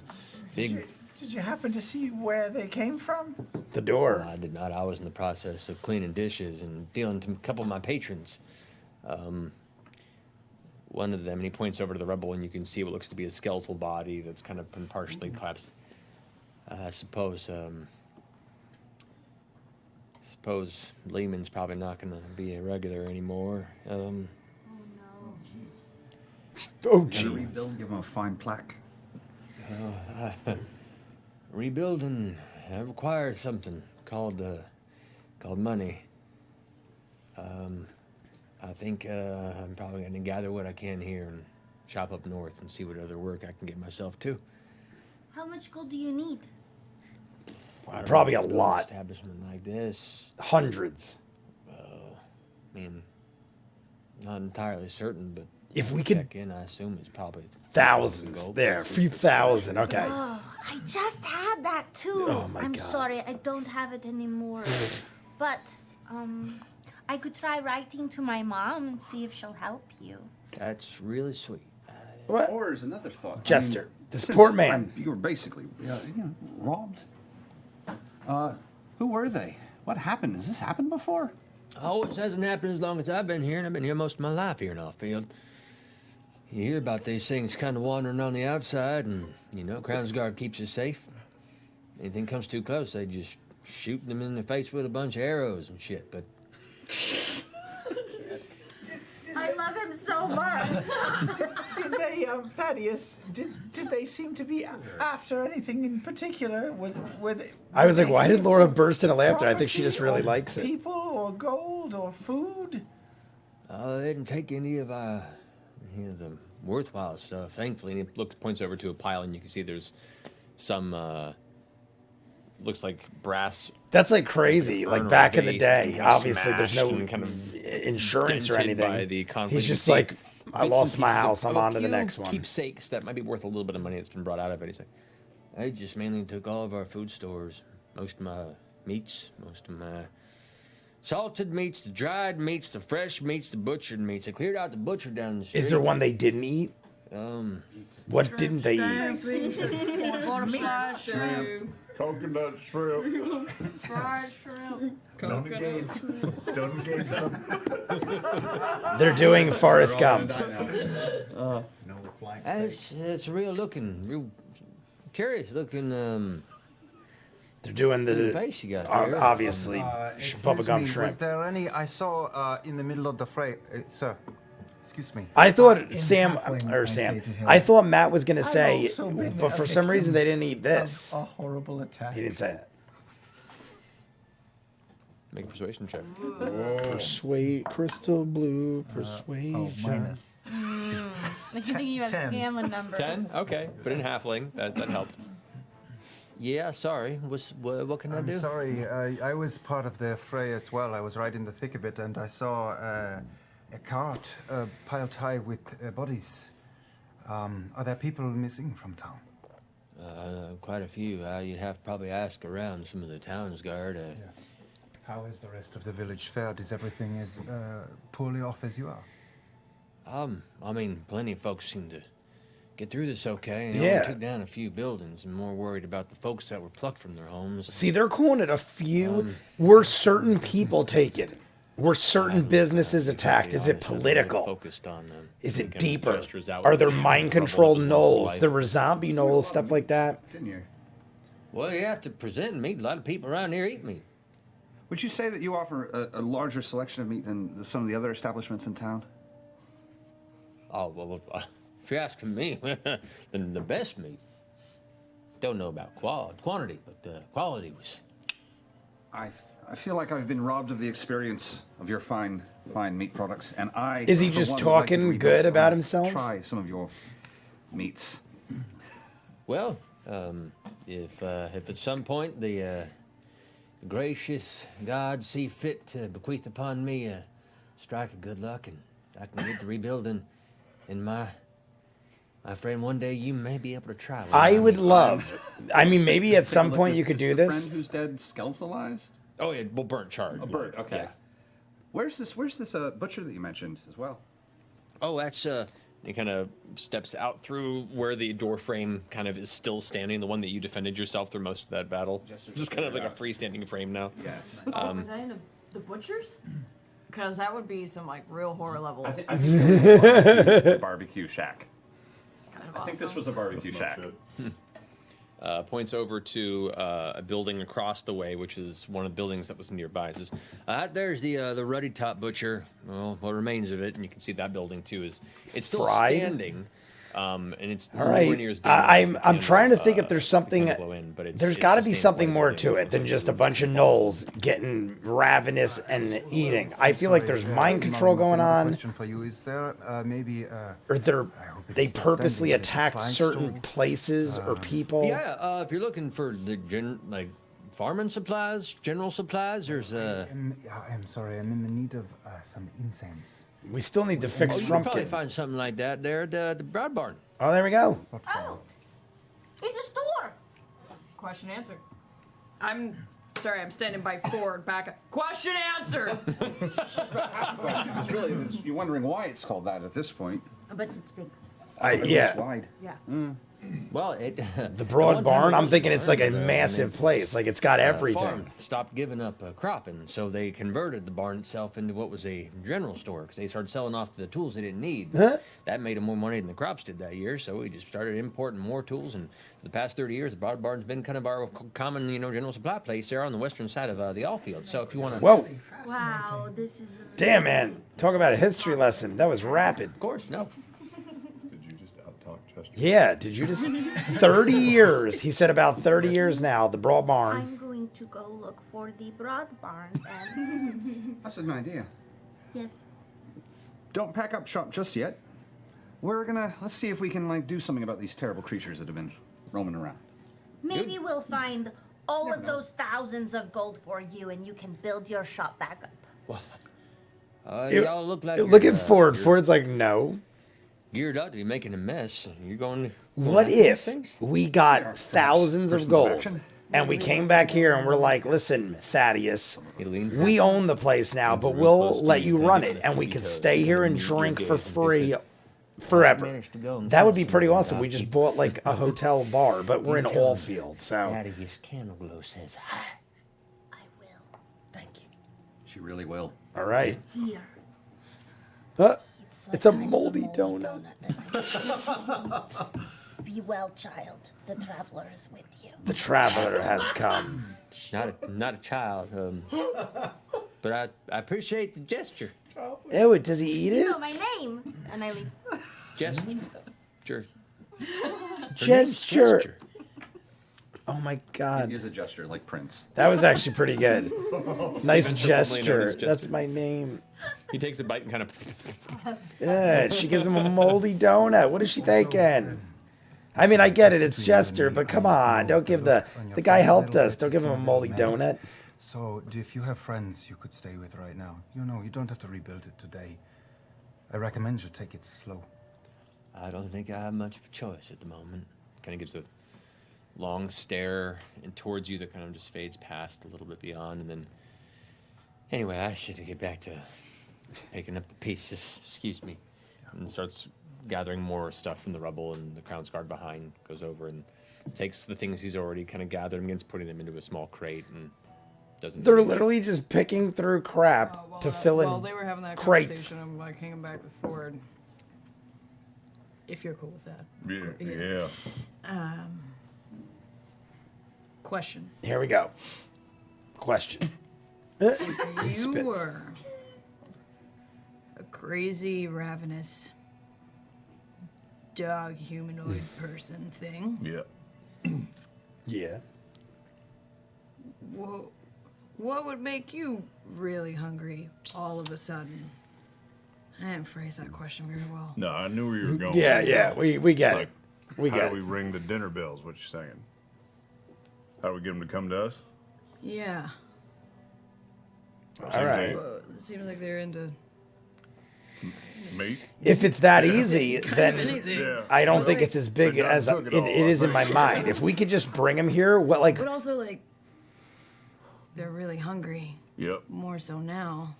Speaker 2: big.
Speaker 8: Did you happen to see where they came from?
Speaker 1: The door.
Speaker 2: I did not. I was in the process of cleaning dishes and dealing to a couple of my patrons. One of them, and he points over to the rubble, and you can see what looks to be a skeletal body that's kind of been partially collapsed. I suppose Lehman's probably not going to be a regular anymore.
Speaker 1: Oh,
Speaker 4: Gotta
Speaker 1: jeez.
Speaker 4: rebuild, give him a fine plaque.
Speaker 2: Rebuilding requires something called money. I think I'm probably going to gather what I can here and shop up north and see what other work I can get myself to.
Speaker 5: How much gold do you need?
Speaker 2: I don't
Speaker 1: Probably
Speaker 2: know,
Speaker 1: a
Speaker 2: to build
Speaker 1: lot.
Speaker 2: An establishment like this,
Speaker 1: Hundreds.
Speaker 2: I mean, not entirely certain, but
Speaker 1: If we could-
Speaker 2: check in, I assume it's probably
Speaker 1: Thousands.
Speaker 2: gold
Speaker 1: There, a
Speaker 2: pieces.
Speaker 1: few thousand. Okay.
Speaker 5: Oh, I just had that too.
Speaker 1: Oh my
Speaker 5: I'm
Speaker 1: God.
Speaker 5: sorry, I don't have it anymore. But I could try writing to my mom and see if she'll help you.
Speaker 2: That's really sweet.
Speaker 1: What?
Speaker 4: Or is another thought.
Speaker 1: Jester, this
Speaker 4: since
Speaker 1: poor man.
Speaker 4: You were basically, robbed. Who were they? What happened? Has this happened before?
Speaker 2: Oh, it hasn't happened as long as I've been here, and I've been here most of my life here in Offfield. You hear about these things kind of wandering on the outside, and, Crown's Guard keeps you safe. Anything comes too close, they just shoot them in the face with a bunch of arrows and shit, but
Speaker 5: I love him so much.
Speaker 8: Did they, Thaddeus? Did they seem to be after anything in particular? Were they?
Speaker 1: I was like, why did
Speaker 8: people,
Speaker 1: Laura burst into laughter? I think she just
Speaker 8: property,
Speaker 1: really
Speaker 8: or
Speaker 1: likes it.
Speaker 8: People or gold or food?
Speaker 2: they didn't take any of the worthwhile stuff, thankfully. And he points over to a pile, and you can see there's some, looks like brass.
Speaker 1: That's like crazy. Like
Speaker 2: Urn
Speaker 1: back
Speaker 2: or
Speaker 1: in the
Speaker 2: base
Speaker 1: day,
Speaker 2: and kind of
Speaker 1: obviously there's no
Speaker 2: smashed and kind of
Speaker 1: insurance or
Speaker 2: dented by
Speaker 1: anything.
Speaker 2: the conflict.
Speaker 1: He's
Speaker 2: You
Speaker 1: just
Speaker 2: see
Speaker 1: like, I
Speaker 2: bits
Speaker 1: lost
Speaker 2: and
Speaker 1: my
Speaker 2: pieces
Speaker 1: house. I'm
Speaker 2: a
Speaker 1: on to the
Speaker 2: few
Speaker 1: next one.
Speaker 2: Keepsakes that might be worth a little bit of money that's been brought out of it. He's like, I just mainly took all of our food stores, most of my meats, most of my salted meats, the dried meats, the fresh meats, the butchered meats. I cleared out the butcher down the street.
Speaker 1: Is there one they didn't eat? What didn't they eat?
Speaker 7: Butterfly shrimp,
Speaker 6: Coconut shrimp.
Speaker 7: fried shrimp.
Speaker 6: Don't engage. Don't engage them.
Speaker 1: They're doing Forrest Gump.
Speaker 2: It's real looking, real curious looking.
Speaker 1: They're doing
Speaker 2: Little
Speaker 1: the
Speaker 2: face you got here.
Speaker 1: obviously
Speaker 9: Excuse
Speaker 1: bubblegum
Speaker 9: me,
Speaker 1: shrimp.
Speaker 9: Was there any? I saw in the middle of the fray, sir. Excuse me.
Speaker 1: I thought
Speaker 8: In
Speaker 1: Sam
Speaker 8: halfling,
Speaker 1: or
Speaker 8: I
Speaker 1: Sam.
Speaker 8: say to him.
Speaker 1: I thought Matt was gonna
Speaker 8: I've
Speaker 1: say,
Speaker 8: also been
Speaker 1: but for
Speaker 8: a
Speaker 1: some reason they
Speaker 8: victim
Speaker 1: didn't eat this.
Speaker 8: of a horrible attack.
Speaker 1: He didn't say that.
Speaker 2: Make a persuasion check.
Speaker 1: Persuade, crystal blue, persuasion.
Speaker 8: Oh, minus.
Speaker 5: Like you're thinking about
Speaker 8: 10.
Speaker 5: family numbers.
Speaker 2: 10? Okay, but in halfling, that helped. Yeah, sorry. What can I
Speaker 9: I'm
Speaker 2: do?
Speaker 9: sorry. I was part of the fray as well. I was right in the thick of it, and I saw a cart piled high with bodies. Are there people missing from town?
Speaker 2: Quite a few. You'd have to probably ask around some of the town's guard.
Speaker 9: Yes. How is the rest of the village fared? Is everything as poorly off as you are?
Speaker 2: I mean, plenty of folks seem to get through this okay. They
Speaker 1: Yeah.
Speaker 2: only took down a few buildings and more worried about the folks that were plucked from their homes.
Speaker 1: See, they're calling it a few. Were certain people taken? Were certain businesses attacked? Is it political?
Speaker 2: Focused on
Speaker 1: Is it
Speaker 2: thinking
Speaker 1: deeper?
Speaker 2: gestures out
Speaker 1: Are there
Speaker 2: with
Speaker 1: mind
Speaker 2: trouble
Speaker 1: control
Speaker 2: with one's
Speaker 1: gnolls?
Speaker 2: life.
Speaker 1: There were zombie gnolls, stuff like that.
Speaker 4: Didn't you?
Speaker 2: Well, you have to present meat. A lot of people around here eat meat.
Speaker 4: Would you say that you offer a larger selection of meat than some of the other establishments in town?
Speaker 2: Oh, well, if you're asking me, then the best meat. Don't know about quantity, but quality was...
Speaker 4: I feel like I've been robbed of the experience of your fine meat products, and I...
Speaker 1: Is he
Speaker 4: for
Speaker 1: just
Speaker 4: one, would like to
Speaker 1: talking
Speaker 4: rebuild
Speaker 1: good
Speaker 4: some-
Speaker 1: about himself?
Speaker 4: Try some of your meats.
Speaker 2: Well, if at some point the gracious God see fit to bequeath upon me a strike of good luck and I can get the rebuilding in my friend, one day you may be able to try one.
Speaker 1: I would love. I mean, maybe at some point you could do
Speaker 4: Friend
Speaker 1: this.
Speaker 4: who's dead skeletalized?
Speaker 2: Oh, yeah, well, burnt charred.
Speaker 4: A bird, okay.
Speaker 2: Yeah.
Speaker 4: Where's this butcher that you mentioned as well?
Speaker 2: Oh, that's he kind of steps out through where the door frame kind of is still standing, the one that you defended yourself through most of that battle. Just kind of like a freestanding frame now.
Speaker 4: Yes.
Speaker 7: Was that in the butchers? Because that would be some like real horror level.
Speaker 4: I think this was a barbecue shack.
Speaker 7: It's kind of
Speaker 4: I think this
Speaker 7: awesome.
Speaker 4: was a barbecue shack.
Speaker 2: Points over to a building across the way, which is one of the buildings that was nearby. It says, there's the ruddy top butcher. Well, what remains of it, and you can see that building too is it's still
Speaker 1: Fried?
Speaker 2: standing, and it's
Speaker 1: All
Speaker 2: nowhere
Speaker 1: right.
Speaker 2: near as big as
Speaker 1: I'm
Speaker 2: the
Speaker 1: trying to
Speaker 2: candle,
Speaker 1: think if there's something.
Speaker 2: candle glow in, but
Speaker 1: There's
Speaker 2: it's
Speaker 1: got to be
Speaker 2: sustained
Speaker 1: something
Speaker 2: quite a
Speaker 1: more
Speaker 2: bit.
Speaker 1: to it than just a bunch of gnolls getting ravenous and eating. I feel like there's mind control going
Speaker 9: Another
Speaker 1: on,
Speaker 9: question for you: is there maybe?
Speaker 1: or they
Speaker 9: it's
Speaker 1: purposely
Speaker 9: standing
Speaker 1: attacked
Speaker 9: fine
Speaker 1: certain
Speaker 9: store.
Speaker 1: places or people.
Speaker 2: Yeah, if you're looking for the farming supplies, general supplies, there's
Speaker 9: I'm sorry, I'm in the need of some incense.
Speaker 1: We still need to fix
Speaker 2: you can probably
Speaker 1: Frumpkin.
Speaker 2: find something like that there at the Broad Barn.
Speaker 1: Oh, there we go.
Speaker 5: Oh, it's a store.
Speaker 7: Question answer. I'm sorry, I'm standing by Ford back up. Question answer.
Speaker 4: It's really, you're wondering why it's called that at this point.
Speaker 5: But it's big.
Speaker 4: It's
Speaker 1: Yeah,
Speaker 4: wide.
Speaker 7: Yeah.
Speaker 2: Well, it
Speaker 1: the Broad Barn. I'm thinking it's like a massive place. Like it's got everything.
Speaker 2: Farm stopped giving up cropping, so they converted the barn itself into what was a general store because they started selling off the tools they didn't need.
Speaker 1: Huh?
Speaker 2: That made them more money than the crops did that year, so we just started importing more tools. And for the past 30 years, the Broad Barn's been kind of our common, general supply place there on the western side of the all field. So if you want to,
Speaker 1: Whoa,
Speaker 5: Wow, this is.
Speaker 1: damn man! Talk about a history lesson. That was rapid.
Speaker 2: of course, no.
Speaker 6: Did you just out-talk Chester?
Speaker 1: Yeah, did you just 30 years? He said about 30 years now, the Broad Barn.
Speaker 5: I'm going to go look for the broad barn and.
Speaker 4: That's an idea.
Speaker 5: Yes.
Speaker 4: Don't pack up shop just yet. Let's see if we can do something about these terrible creatures that have been roaming around.
Speaker 5: Maybe we'll find all of those thousands of gold for you and you can build your shop back up.
Speaker 2: Y'all look like
Speaker 1: Look
Speaker 2: you're,
Speaker 1: at Ford.
Speaker 2: you're
Speaker 1: Ford's like, no.
Speaker 2: geared up to be making a mess. You're going.
Speaker 1: What
Speaker 2: these
Speaker 1: if
Speaker 2: things?
Speaker 1: we got thousands of
Speaker 4: Persons of
Speaker 1: gold
Speaker 4: action.
Speaker 1: and we came back here and we're like, listen, Thaddeus,
Speaker 2: He leans
Speaker 1: we own the place now, but
Speaker 2: real
Speaker 1: we'll
Speaker 2: close to
Speaker 1: let
Speaker 2: you,
Speaker 1: you run
Speaker 2: thinking
Speaker 1: it
Speaker 2: that
Speaker 1: and we
Speaker 2: he
Speaker 1: can
Speaker 2: toes,
Speaker 1: stay here and
Speaker 2: you
Speaker 1: drink
Speaker 2: gaze
Speaker 1: for
Speaker 2: and he
Speaker 1: free
Speaker 2: says,
Speaker 1: forever.
Speaker 2: managed to go and
Speaker 1: That would
Speaker 2: find
Speaker 1: be pretty
Speaker 2: something
Speaker 1: awesome.
Speaker 2: out
Speaker 1: We just
Speaker 2: there.
Speaker 1: bought like a hotel bar, but we're in
Speaker 2: You tell him.
Speaker 1: Allfield, so.
Speaker 2: Thaddeus Candleglow says hi.
Speaker 5: I will.
Speaker 2: Thank you.
Speaker 4: She really will.
Speaker 1: All right.
Speaker 5: Here.
Speaker 1: It's a moldy donut.
Speaker 5: Be well, child. The traveler is with you.
Speaker 1: The traveler has come.
Speaker 2: Not a child, but I appreciate the gesture.
Speaker 1: Ew, does he eat
Speaker 5: You
Speaker 1: it?
Speaker 5: know my name. And I leave.
Speaker 2: Gesture. Her name's
Speaker 1: Gesture. Oh my god.
Speaker 4: He is a gesture like Prince.
Speaker 1: That was actually pretty good. Nice
Speaker 2: Eventually known as
Speaker 1: gesture.
Speaker 2: Gesture.
Speaker 1: That's my name.
Speaker 2: He takes a bite and kind of.
Speaker 1: Yeah, she gives him a moldy donut. What is she thinking? I mean, I get it. It's Jester, but come on. Don't give the guy helped us. Don't give him a moldy donut.
Speaker 9: So, if you have friends you could stay with right now, you don't have to rebuild it today. I recommend you take it slow.
Speaker 2: I don't think I have much of a choice at the moment. Kind of gives a long stare and towards you that kind of just fades past a little bit beyond, and then anyway, I should get back to picking up the pieces, excuse me, and starts gathering more stuff from the rubble, and the Crown's Guard behind goes over and takes the things he's already kind of gathered and begins putting them into a small crate and doesn't.
Speaker 1: They're literally just picking through crap to fill in
Speaker 7: While they were having that
Speaker 1: crates.
Speaker 7: conversation, I came back with Ford. If you're cool with that.
Speaker 6: Yeah.
Speaker 7: Question.
Speaker 1: Here we go. Question. He
Speaker 7: You
Speaker 1: spits.
Speaker 7: were a crazy, ravenous dog humanoid person thing.
Speaker 6: Yeah.
Speaker 1: Yeah.
Speaker 7: What would make you really hungry all of a sudden? I didn't phrase that question very well.
Speaker 6: No, I knew where you were going.
Speaker 1: Yeah. We get
Speaker 6: Like,
Speaker 1: it. We
Speaker 6: how
Speaker 1: get
Speaker 6: do we
Speaker 1: it.
Speaker 6: ring the dinner bells? What you saying? How do we get them to come to us?
Speaker 7: Yeah.
Speaker 1: All right.
Speaker 7: It seems like they're into
Speaker 6: Meat?
Speaker 1: If it's that easy, then
Speaker 7: anything.
Speaker 6: Yeah.
Speaker 1: I don't think it's as big
Speaker 6: They done
Speaker 1: as
Speaker 6: took
Speaker 1: it
Speaker 6: it all,
Speaker 1: is
Speaker 6: I
Speaker 1: in my
Speaker 6: think.
Speaker 1: mind. If we could just bring them here, what like
Speaker 7: But also, like, they're really hungry.
Speaker 6: Yep.
Speaker 7: More so now.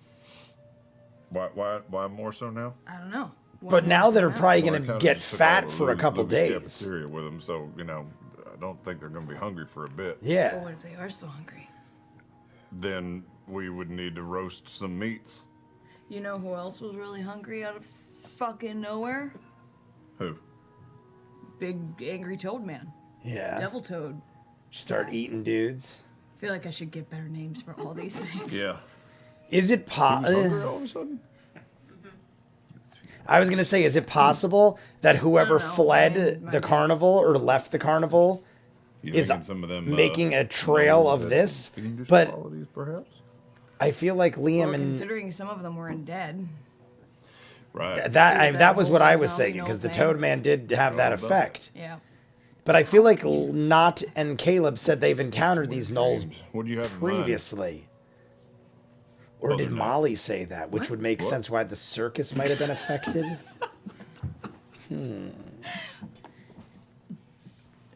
Speaker 6: Why more so now?
Speaker 7: I don't know. Why
Speaker 1: but
Speaker 7: more
Speaker 1: now
Speaker 7: so
Speaker 1: they're
Speaker 7: now?
Speaker 1: probably
Speaker 6: Well, I
Speaker 1: going to
Speaker 6: kinda
Speaker 1: get
Speaker 6: just took
Speaker 1: fat
Speaker 6: all
Speaker 1: for a
Speaker 6: the
Speaker 1: couple
Speaker 6: Louis
Speaker 1: days.
Speaker 6: cafeteria with them, so I don't think they're going to be hungry for a bit.
Speaker 7: But
Speaker 1: Yeah.
Speaker 7: what if they are still hungry?
Speaker 6: Then we would need to roast some meats.
Speaker 7: You know who else was really hungry out of fucking nowhere?
Speaker 6: Who?
Speaker 7: Big angry toad man.
Speaker 1: Yeah.
Speaker 7: Devil toad.
Speaker 1: Start eating dudes.
Speaker 7: I feel like I should get better names for all these things.
Speaker 6: Yeah.
Speaker 1: Is it
Speaker 6: Hungry all of a sudden?
Speaker 1: I was going to say, is it possible that whoever
Speaker 7: I don't know.
Speaker 1: fled
Speaker 7: Might
Speaker 1: the
Speaker 7: be.
Speaker 1: carnival or left the carnival
Speaker 6: You
Speaker 1: is
Speaker 6: thinking some of them,
Speaker 1: making a trail
Speaker 6: knows
Speaker 1: of
Speaker 6: that
Speaker 1: this?
Speaker 6: fiendish
Speaker 1: But
Speaker 6: qualities, perhaps?
Speaker 1: I feel like Liam
Speaker 7: Well,
Speaker 1: and
Speaker 7: considering some of them weren't dead.
Speaker 6: Right.
Speaker 1: that was what I was
Speaker 7: whole
Speaker 1: thinking, because the
Speaker 7: thing.
Speaker 1: Toad Man did have that
Speaker 6: Oh, but-
Speaker 1: effect.
Speaker 7: Yeah.
Speaker 1: But I feel like Knot and Caleb said they've encountered these gnolls
Speaker 6: What do you have in mind?
Speaker 1: previously. Or
Speaker 6: Well,
Speaker 1: did
Speaker 6: they're not.
Speaker 1: Molly say that? Which would make
Speaker 6: What?
Speaker 1: sense why the circus might have been affected.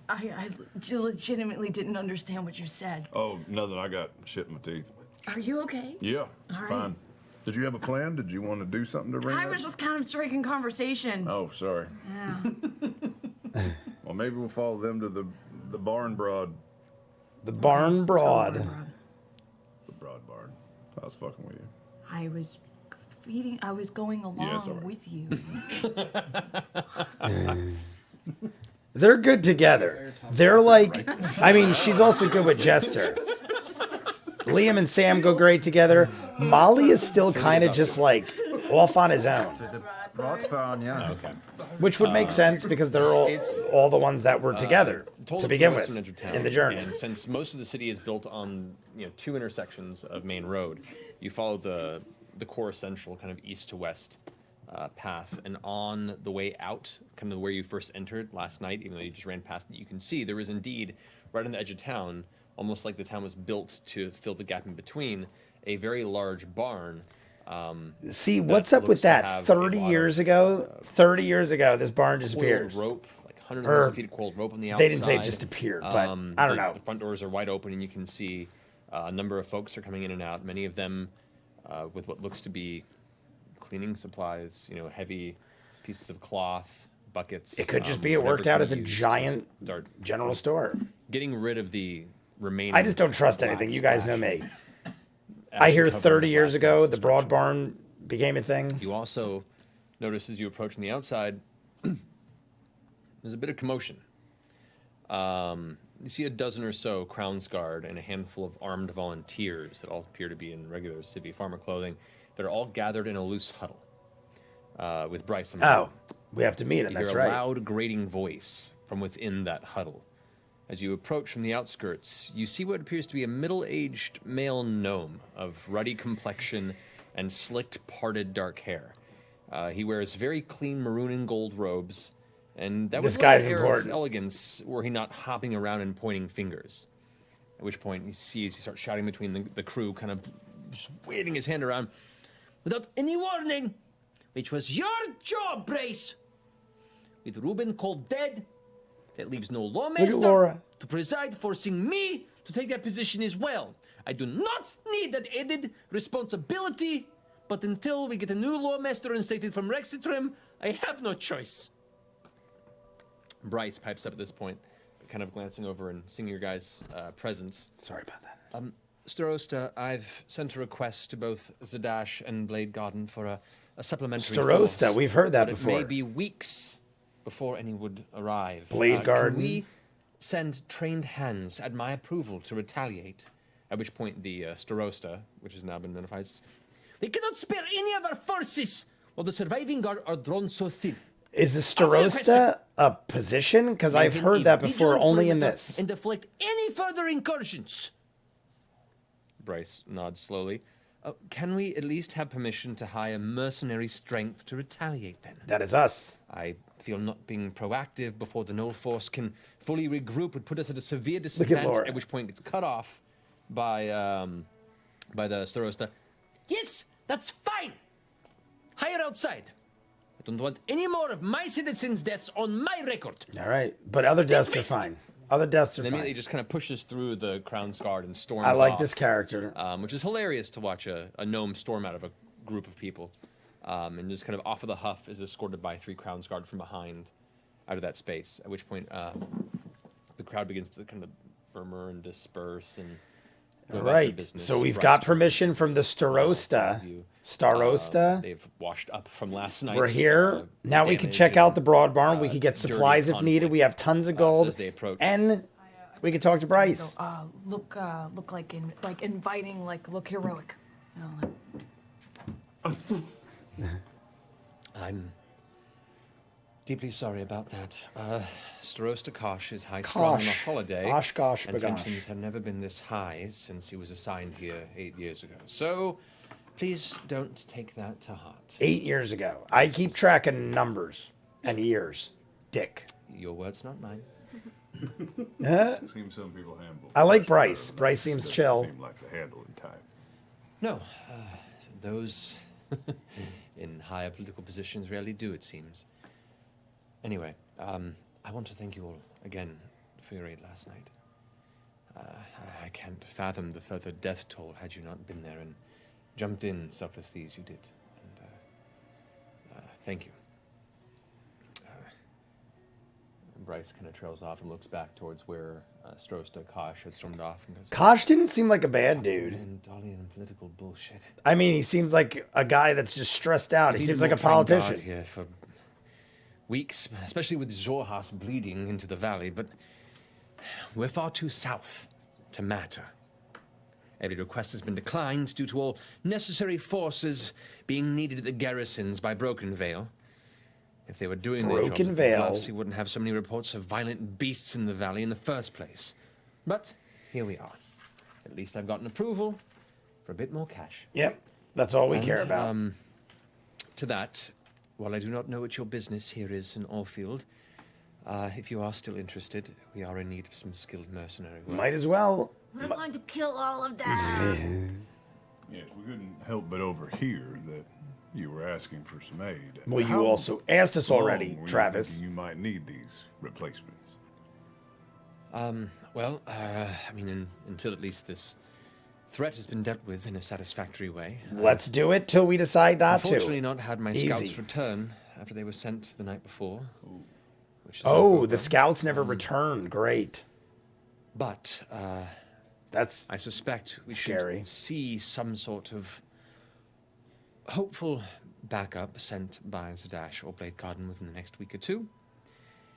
Speaker 7: I legitimately didn't understand what you said.
Speaker 6: Oh, nothing. I got shit in my teeth.
Speaker 7: Are you okay?
Speaker 6: Yeah,
Speaker 7: All right.
Speaker 6: fine. Did you have a plan? Did you want to do something to ring
Speaker 7: I
Speaker 6: that?
Speaker 7: was just kind of striking conversation.
Speaker 6: Oh, sorry.
Speaker 7: Yeah.
Speaker 6: Well, maybe we'll follow them to the barn broad.
Speaker 1: The Barn Broad.
Speaker 6: The broad barn. I was fucking with you.
Speaker 7: I was going
Speaker 6: Yeah, it's all
Speaker 7: along
Speaker 6: right.
Speaker 7: with you.
Speaker 1: They're good together. They're like, I mean, she's also good with Jester. Liam and Sam go great together. Molly is still kind of just like off on his own,
Speaker 9: Broad barn, yeah.
Speaker 2: Okay.
Speaker 1: which would make sense because they're all the ones that were together
Speaker 2: Told
Speaker 1: to
Speaker 2: it's
Speaker 1: begin
Speaker 2: western
Speaker 1: with
Speaker 2: edge of town,
Speaker 1: in the journey.
Speaker 2: And since most of the city is built on two intersections of main road, you follow the core central kind of east to west path, and on the way out, kind of where you first entered last night, even though you just ran past it, you can see there is indeed right on the edge of town, almost like the town was built to fill the gap in between, a very large barn.
Speaker 1: See, what's up with
Speaker 2: looks to
Speaker 1: that?
Speaker 2: have
Speaker 1: 30
Speaker 2: a lot
Speaker 1: years
Speaker 2: of,
Speaker 1: ago, 30 years ago, this barn
Speaker 2: Coiled
Speaker 1: disappears.
Speaker 2: rope, like hundreds
Speaker 1: Or
Speaker 2: of feet of coiled rope on the outside.
Speaker 1: They didn't say it disappeared, but I don't know.
Speaker 2: The front doors are wide open, and you can see a number of folks are coming in and out. Many of them with what looks to be cleaning supplies. Heavy pieces of cloth, buckets.
Speaker 1: It could just be it
Speaker 2: whatever
Speaker 1: worked out
Speaker 2: can
Speaker 1: as a
Speaker 2: be used to
Speaker 1: giant
Speaker 2: start
Speaker 1: general store.
Speaker 2: getting rid of the remaining.
Speaker 1: I just don't trust
Speaker 2: black
Speaker 1: anything. You guys know
Speaker 2: splash.
Speaker 1: me. I hear
Speaker 2: Actually covering
Speaker 1: 30
Speaker 2: the
Speaker 1: years
Speaker 2: glass
Speaker 1: ago,
Speaker 2: house
Speaker 1: the Broad
Speaker 2: construction.
Speaker 1: Barn became a thing.
Speaker 2: You also notice as you approach on the outside, there's a bit of commotion. You see a dozen or so Crown's Guard and a handful of armed volunteers that all appear to be in regular city farmer clothing that are all gathered in a loose huddle with Bryce and
Speaker 1: Oh, we have to meet him.
Speaker 2: You
Speaker 1: That's
Speaker 2: hear a
Speaker 1: right.
Speaker 2: loud, grating voice from within that huddle. As you approach from the outskirts, you see what appears to be a middle-aged male gnome of ruddy complexion and slicked, parted dark hair. He wears very clean maroon and gold robes, and that
Speaker 1: This
Speaker 2: was
Speaker 1: guy's
Speaker 2: an air
Speaker 1: important.
Speaker 2: of elegance were he not hopping around and pointing fingers. At which point he starts shouting between the crew, kind of just waving his hand around. Without any warning, which was your job, Brace. With Reuben cold dead, That leaves no
Speaker 1: Look
Speaker 2: lawmaster
Speaker 1: at Laura.
Speaker 2: to preside, forcing me to take that position as well. I do not need that added responsibility, but until we get a new lawmaster instated from Rexitrim, I have no choice. Bryce pipes up at this point, kind of glancing over and seeing your guys' presence.
Speaker 1: Sorry about that.
Speaker 2: Starosta, I've sent a request to both Zadash and Blade Garden for a supplementary
Speaker 1: Starosta,
Speaker 2: force,
Speaker 1: we've heard that
Speaker 2: but
Speaker 1: before.
Speaker 2: It may be weeks before any would arrive.
Speaker 1: Blade Garden.
Speaker 2: Can we send trained hands at my approval to retaliate? At which point the Starosta, which has now been notified, we cannot spare any of our forces while the surviving guard are drawn so thin.
Speaker 1: Is the Starosta a position? Because I've heard that before, only in this.
Speaker 2: And deflect any further incursions. Bryce nods slowly. Can we at least have permission to hire mercenary strength to retaliate then?
Speaker 1: That is us.
Speaker 2: I feel not being proactive before the Null Force can fully regroup would put us at a severe
Speaker 1: Look at
Speaker 2: disadvantage,
Speaker 1: Laura.
Speaker 2: at which point it's cut off by the Starosta. Yes, that's fine. Hire outside. I don't want any more of my citizens' deaths on my record.
Speaker 1: All right. But other deaths are fine. Other deaths are
Speaker 2: And immediately
Speaker 1: fine.
Speaker 2: just kind of pushes through the Crown's Guard and storms
Speaker 1: I like
Speaker 2: off,
Speaker 1: this character.
Speaker 2: which is hilarious to watch a gnome storm out of a group of people. And just kind of off of the huff is escorted by 3 Crown's Guard from behind out of that space, at which point the crowd begins to kind of murmur and disperse and go
Speaker 1: All
Speaker 2: about their
Speaker 1: right.
Speaker 2: business.
Speaker 1: So we've
Speaker 2: Bryce
Speaker 1: got
Speaker 2: turns
Speaker 1: permission from the Starosta.
Speaker 2: you.
Speaker 1: Starosta.
Speaker 2: They've washed up from last night.
Speaker 1: We're here. Now we can check out the Broad Barn. We could get
Speaker 2: dirty
Speaker 1: supplies if needed.
Speaker 2: conflict.
Speaker 1: We have tons of
Speaker 2: So
Speaker 1: gold.
Speaker 2: as they approach,
Speaker 1: And we could talk to Bryce.
Speaker 7: Look like inviting, like look heroic. You know,
Speaker 2: I'm deeply sorry about that. Starosta Kosh is high-strung on a
Speaker 1: Kosh.
Speaker 2: holiday.
Speaker 1: Oshkosh
Speaker 2: and
Speaker 1: bagosh.
Speaker 2: tensions have never been this high since he was assigned here 8 years ago. So, please don't take that to heart.
Speaker 1: 8 years ago. I keep track of numbers and years. Dick.
Speaker 2: Your words, not mine.
Speaker 6: Seems some people handle.
Speaker 1: I like Bryce. Bryce seems chill.
Speaker 6: Seem like the handling type.
Speaker 2: No, those in higher political positions rarely do, it seems. Anyway, I want to thank you all again for your aid last night. I can't fathom the further death toll had you not been there and jumped in, selfless thieves, you did. And thank you. Bryce kind of trails off and looks back towards where Starosta Kosh has stormed off and goes,
Speaker 1: Kosh didn't seem like a bad dude.
Speaker 2: and Dolly and political bullshit.
Speaker 1: I mean, he seems like a guy that's just stressed out. He
Speaker 2: Needed
Speaker 1: seems like
Speaker 2: more
Speaker 1: a
Speaker 2: trained guard
Speaker 1: politician.
Speaker 2: here for weeks, especially with Zorhas bleeding into the valley, but we're far too south to matter. Every request has been declined due to all necessary forces being needed at the garrisons by Broken Vale. If they were doing their jobs
Speaker 1: Broken
Speaker 2: at the
Speaker 1: Vale.
Speaker 2: bluffs, we wouldn't have so many reports of violent beasts in the valley in the first place. But here we are. At least I've gotten approval for a bit more cash.
Speaker 1: Yep. That's all we
Speaker 2: And,
Speaker 1: care about.
Speaker 2: To that, while I do not know what your business here is in Allfield, if you are still interested, we are in need of some skilled mercenary work.
Speaker 1: Might as well.
Speaker 5: We're going to kill all of them.
Speaker 6: Yes, we couldn't help but overhear that you were asking for some aid.
Speaker 1: Well, you
Speaker 6: How
Speaker 1: also asked us
Speaker 6: long
Speaker 1: already,
Speaker 6: were you
Speaker 1: Travis.
Speaker 6: thinking you might need these replacements.
Speaker 2: Well, I mean, until at least this threat has been dealt with in a satisfactory way.
Speaker 1: Let's do it till we decide not
Speaker 2: Unfortunately,
Speaker 1: to.
Speaker 2: not had my
Speaker 1: Easy.
Speaker 2: scouts return after they were sent the night before. Which is
Speaker 1: Oh,
Speaker 2: not
Speaker 1: the
Speaker 2: good.
Speaker 1: scouts never returned. Great.
Speaker 2: But
Speaker 1: That's
Speaker 2: I suspect we
Speaker 1: Scary.
Speaker 2: should see some sort of hopeful backup sent by Zadash or Blade Garden within the next week or two.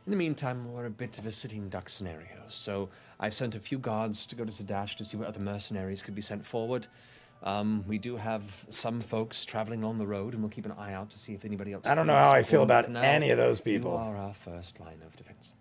Speaker 2: In the meantime, we're a bit of a sitting duck scenario, so I've sent a few guards to go to Zadash to see what other mercenaries could be sent forward. We do have some folks traveling on the road, and we'll keep an eye out to see if anybody else...
Speaker 1: I don't know how I feel
Speaker 2: For
Speaker 1: about
Speaker 2: now,
Speaker 1: any of those people.
Speaker 2: You are our first line of defense.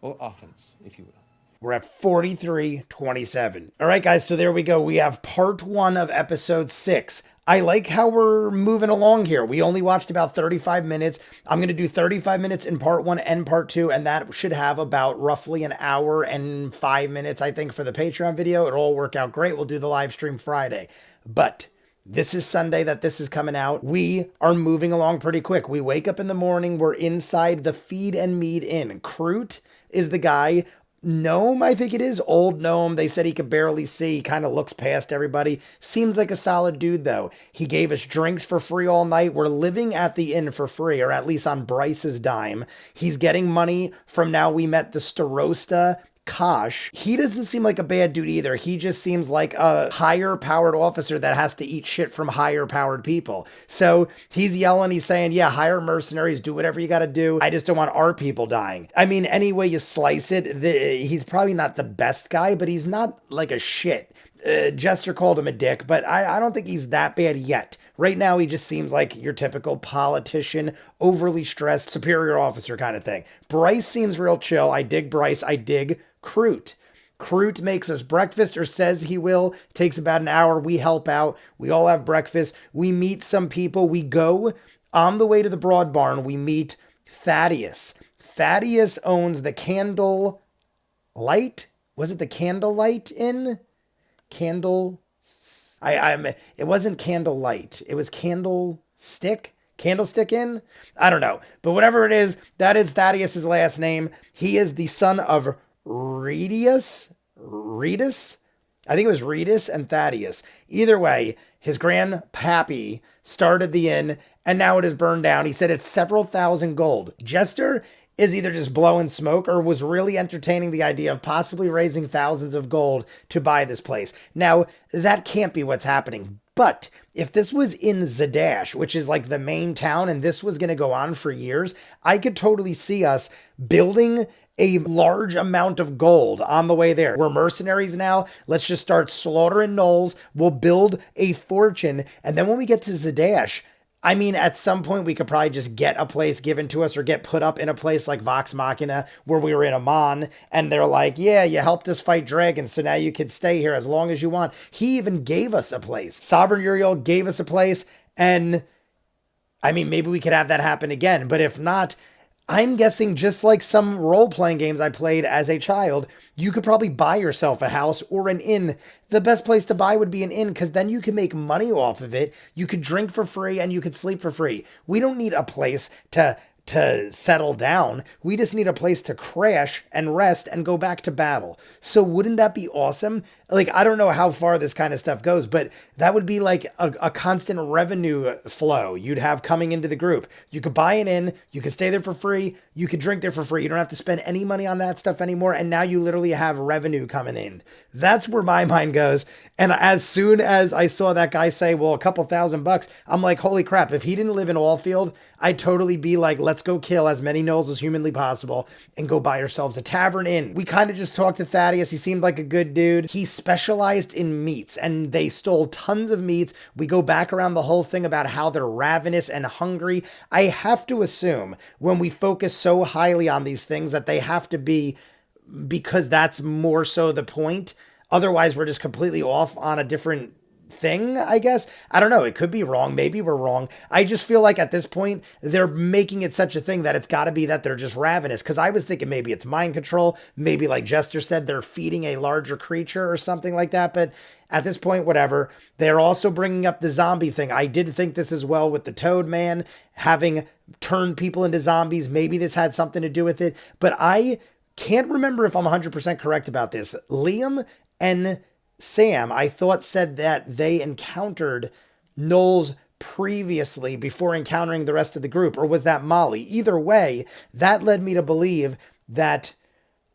Speaker 2: Or offense, if you will.
Speaker 1: We're at 43:27. All right, guys, so there we go. We have part 1 of episode 6. I like how we're moving along here. We only watched about 35 minutes. I'm going to do 35 minutes in part 1 and part 2, and that should have about roughly an hour and 5 minutes, I think, for the Patreon video. It'll all work out great. We'll do the live stream Friday. But this is Sunday that this is coming out. We are moving along pretty quick. We wake up in the morning. We're inside the Feed and Mead Inn. Crute is the guy. Gnome, I think it is. Old Gnome. They said he could barely see. He kind of looks past everybody. Seems like a solid dude, though. He gave us drinks for free all night. We're living at the inn for free, or at least on Bryce's dime. He's getting money from now we met the Starosta Kosh. He doesn't seem like a bad dude either. He just seems like a higher powered officer that has to eat shit from higher powered people. So he's yelling, he's saying, yeah, hire mercenaries, do whatever you got to do. I just don't want our people dying. I mean, any way you slice it, he's probably not the best guy, but he's not like a shit. Jester called him a dick, but I don't think he's that bad yet. Right now, he just seems like your typical politician, overly stressed, superior officer kind of thing. Bryce seems real chill. I dig Bryce. I dig Kroot. Kroot makes us breakfast, or says he will. Takes about an hour. We help out. We all have breakfast. We meet some people. We go on the way to the Broad Barn. We meet Thaddeus. Thaddeus owns the Candle Light. Was it the Candlelight Inn? It wasn't Candlelight. It was Candlestick Inn? I don't know. But whatever it is, that is Thaddeus's last name. He is the son of Redus? I think it was Redus and Thaddeus. Either way, his grandpappy started the inn, and now it is burned down. He said it's several thousand gold. Jester is either just blowing smoke or was really entertaining the idea of possibly raising thousands of gold to buy this place. Now, that can't be what's happening. But if this was in Zadash, which is like the main town, and this was going to go on for years, I could totally see us building a large amount of gold on the way there. We're mercenaries now. Let's just start slaughtering gnolls. We'll build a fortune. And then when we get to Zadash, I mean, at some point we could probably just get a place given to us or get put up in a place like Vox Machina where we were in Amon, and they're like, yeah, you helped us fight dragons, so now you can stay here as long as you want. He even gave us a place. Sovereign Uriel gave us a place, and I mean, maybe we could have that happen again, but if not, I'm guessing just like some role-playing games I played as a child, you could probably buy yourself a house or an inn. The best place to buy would be an inn, because then you can make money off of it. You could drink for free and you could sleep for free. We don't need a place to settle down. We just need a place to crash and rest and go back to battle. So wouldn't that be awesome? Like, I don't know how far this kind of stuff goes, but that would be like a constant revenue flow you'd have coming into the group. You could buy an inn, you could stay there for free, you could drink there for free. You don't have to spend any money on that stuff anymore, and now you literally have revenue coming in. That's where my mind goes. And as soon as I saw that guy say, well, a couple $1,000, I'm like, holy crap, if he didn't live in Allfield, I'd totally be like, let's go kill as many gnolls as humanly possible and go buy ourselves a tavern inn. We kind of just talked to Thaddeus. He seemed like a good dude. He specialized in meats, and they stole tons of meats. We go back around the whole thing about how they're ravenous and hungry. I have to assume when we focus so highly on these things that they have to be, because that's more so the point. Otherwise, we're just completely off on a different thing, I guess. I don't know. It could be wrong. Maybe we're wrong. I just feel like at this point, they're making it such a thing that it's got to be that they're just ravenous. Because I was thinking maybe it's mind control. Maybe, like Jester said, they're feeding a larger creature or something like that. But at this point, whatever. They're also bringing up the zombie thing. I did think this as well with the Toad Man having turned people into zombies. Maybe this had something to do with it. But I can't remember if I'm 100% correct about this. Liam and Sam, I thought, said that they encountered gnolls previously before encountering the rest of the group, or was that Molly? Either way, that led me to believe that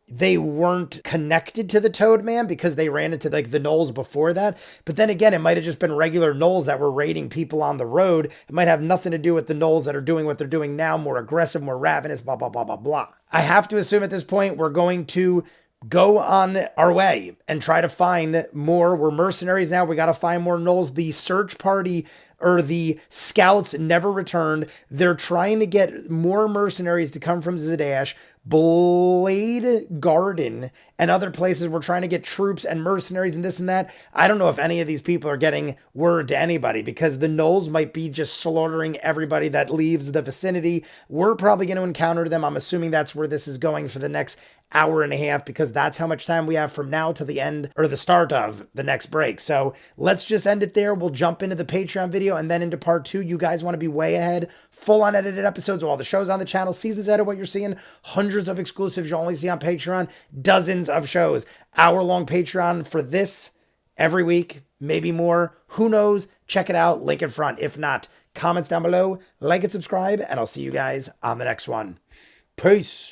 Speaker 1: they weren't connected to the Toad Man because they ran into like the gnolls before that. But then again, it might have just been regular gnolls that were raiding people on the road. It might have nothing to do with the gnolls that are doing what they're doing now, more aggressive, more ravenous, blah, blah, blah, blah, blah. I have to assume at this point we're going to go on our way and try to find more. We're mercenaries now. We got to find more gnolls. The search party or the scouts never returned. They're trying to get more mercenaries to come from Zadash. Blade Garden and other places. We're trying to get troops and mercenaries and this and that. I don't know if any of these people are getting word to anybody, because the gnolls might be just slaughtering everybody that leaves the vicinity. We're probably going to encounter them. I'm assuming that's where this is going for the next hour and a half, because that's how much time we have from now to the end or the start of the next break. So let's just end it there. We'll jump into the Patreon video and then into part 2. You guys want to be way ahead, full unedited episodes of all the shows on the channel, seasons ahead of what you're seeing, hundreds of exclusives you'll only see on Patreon, dozens of shows, hour-long Patreon for this every week, maybe more. Who knows? Check it out. Link in front. If not, comments down below, like and subscribe, and I'll see you guys on the next one. Peace.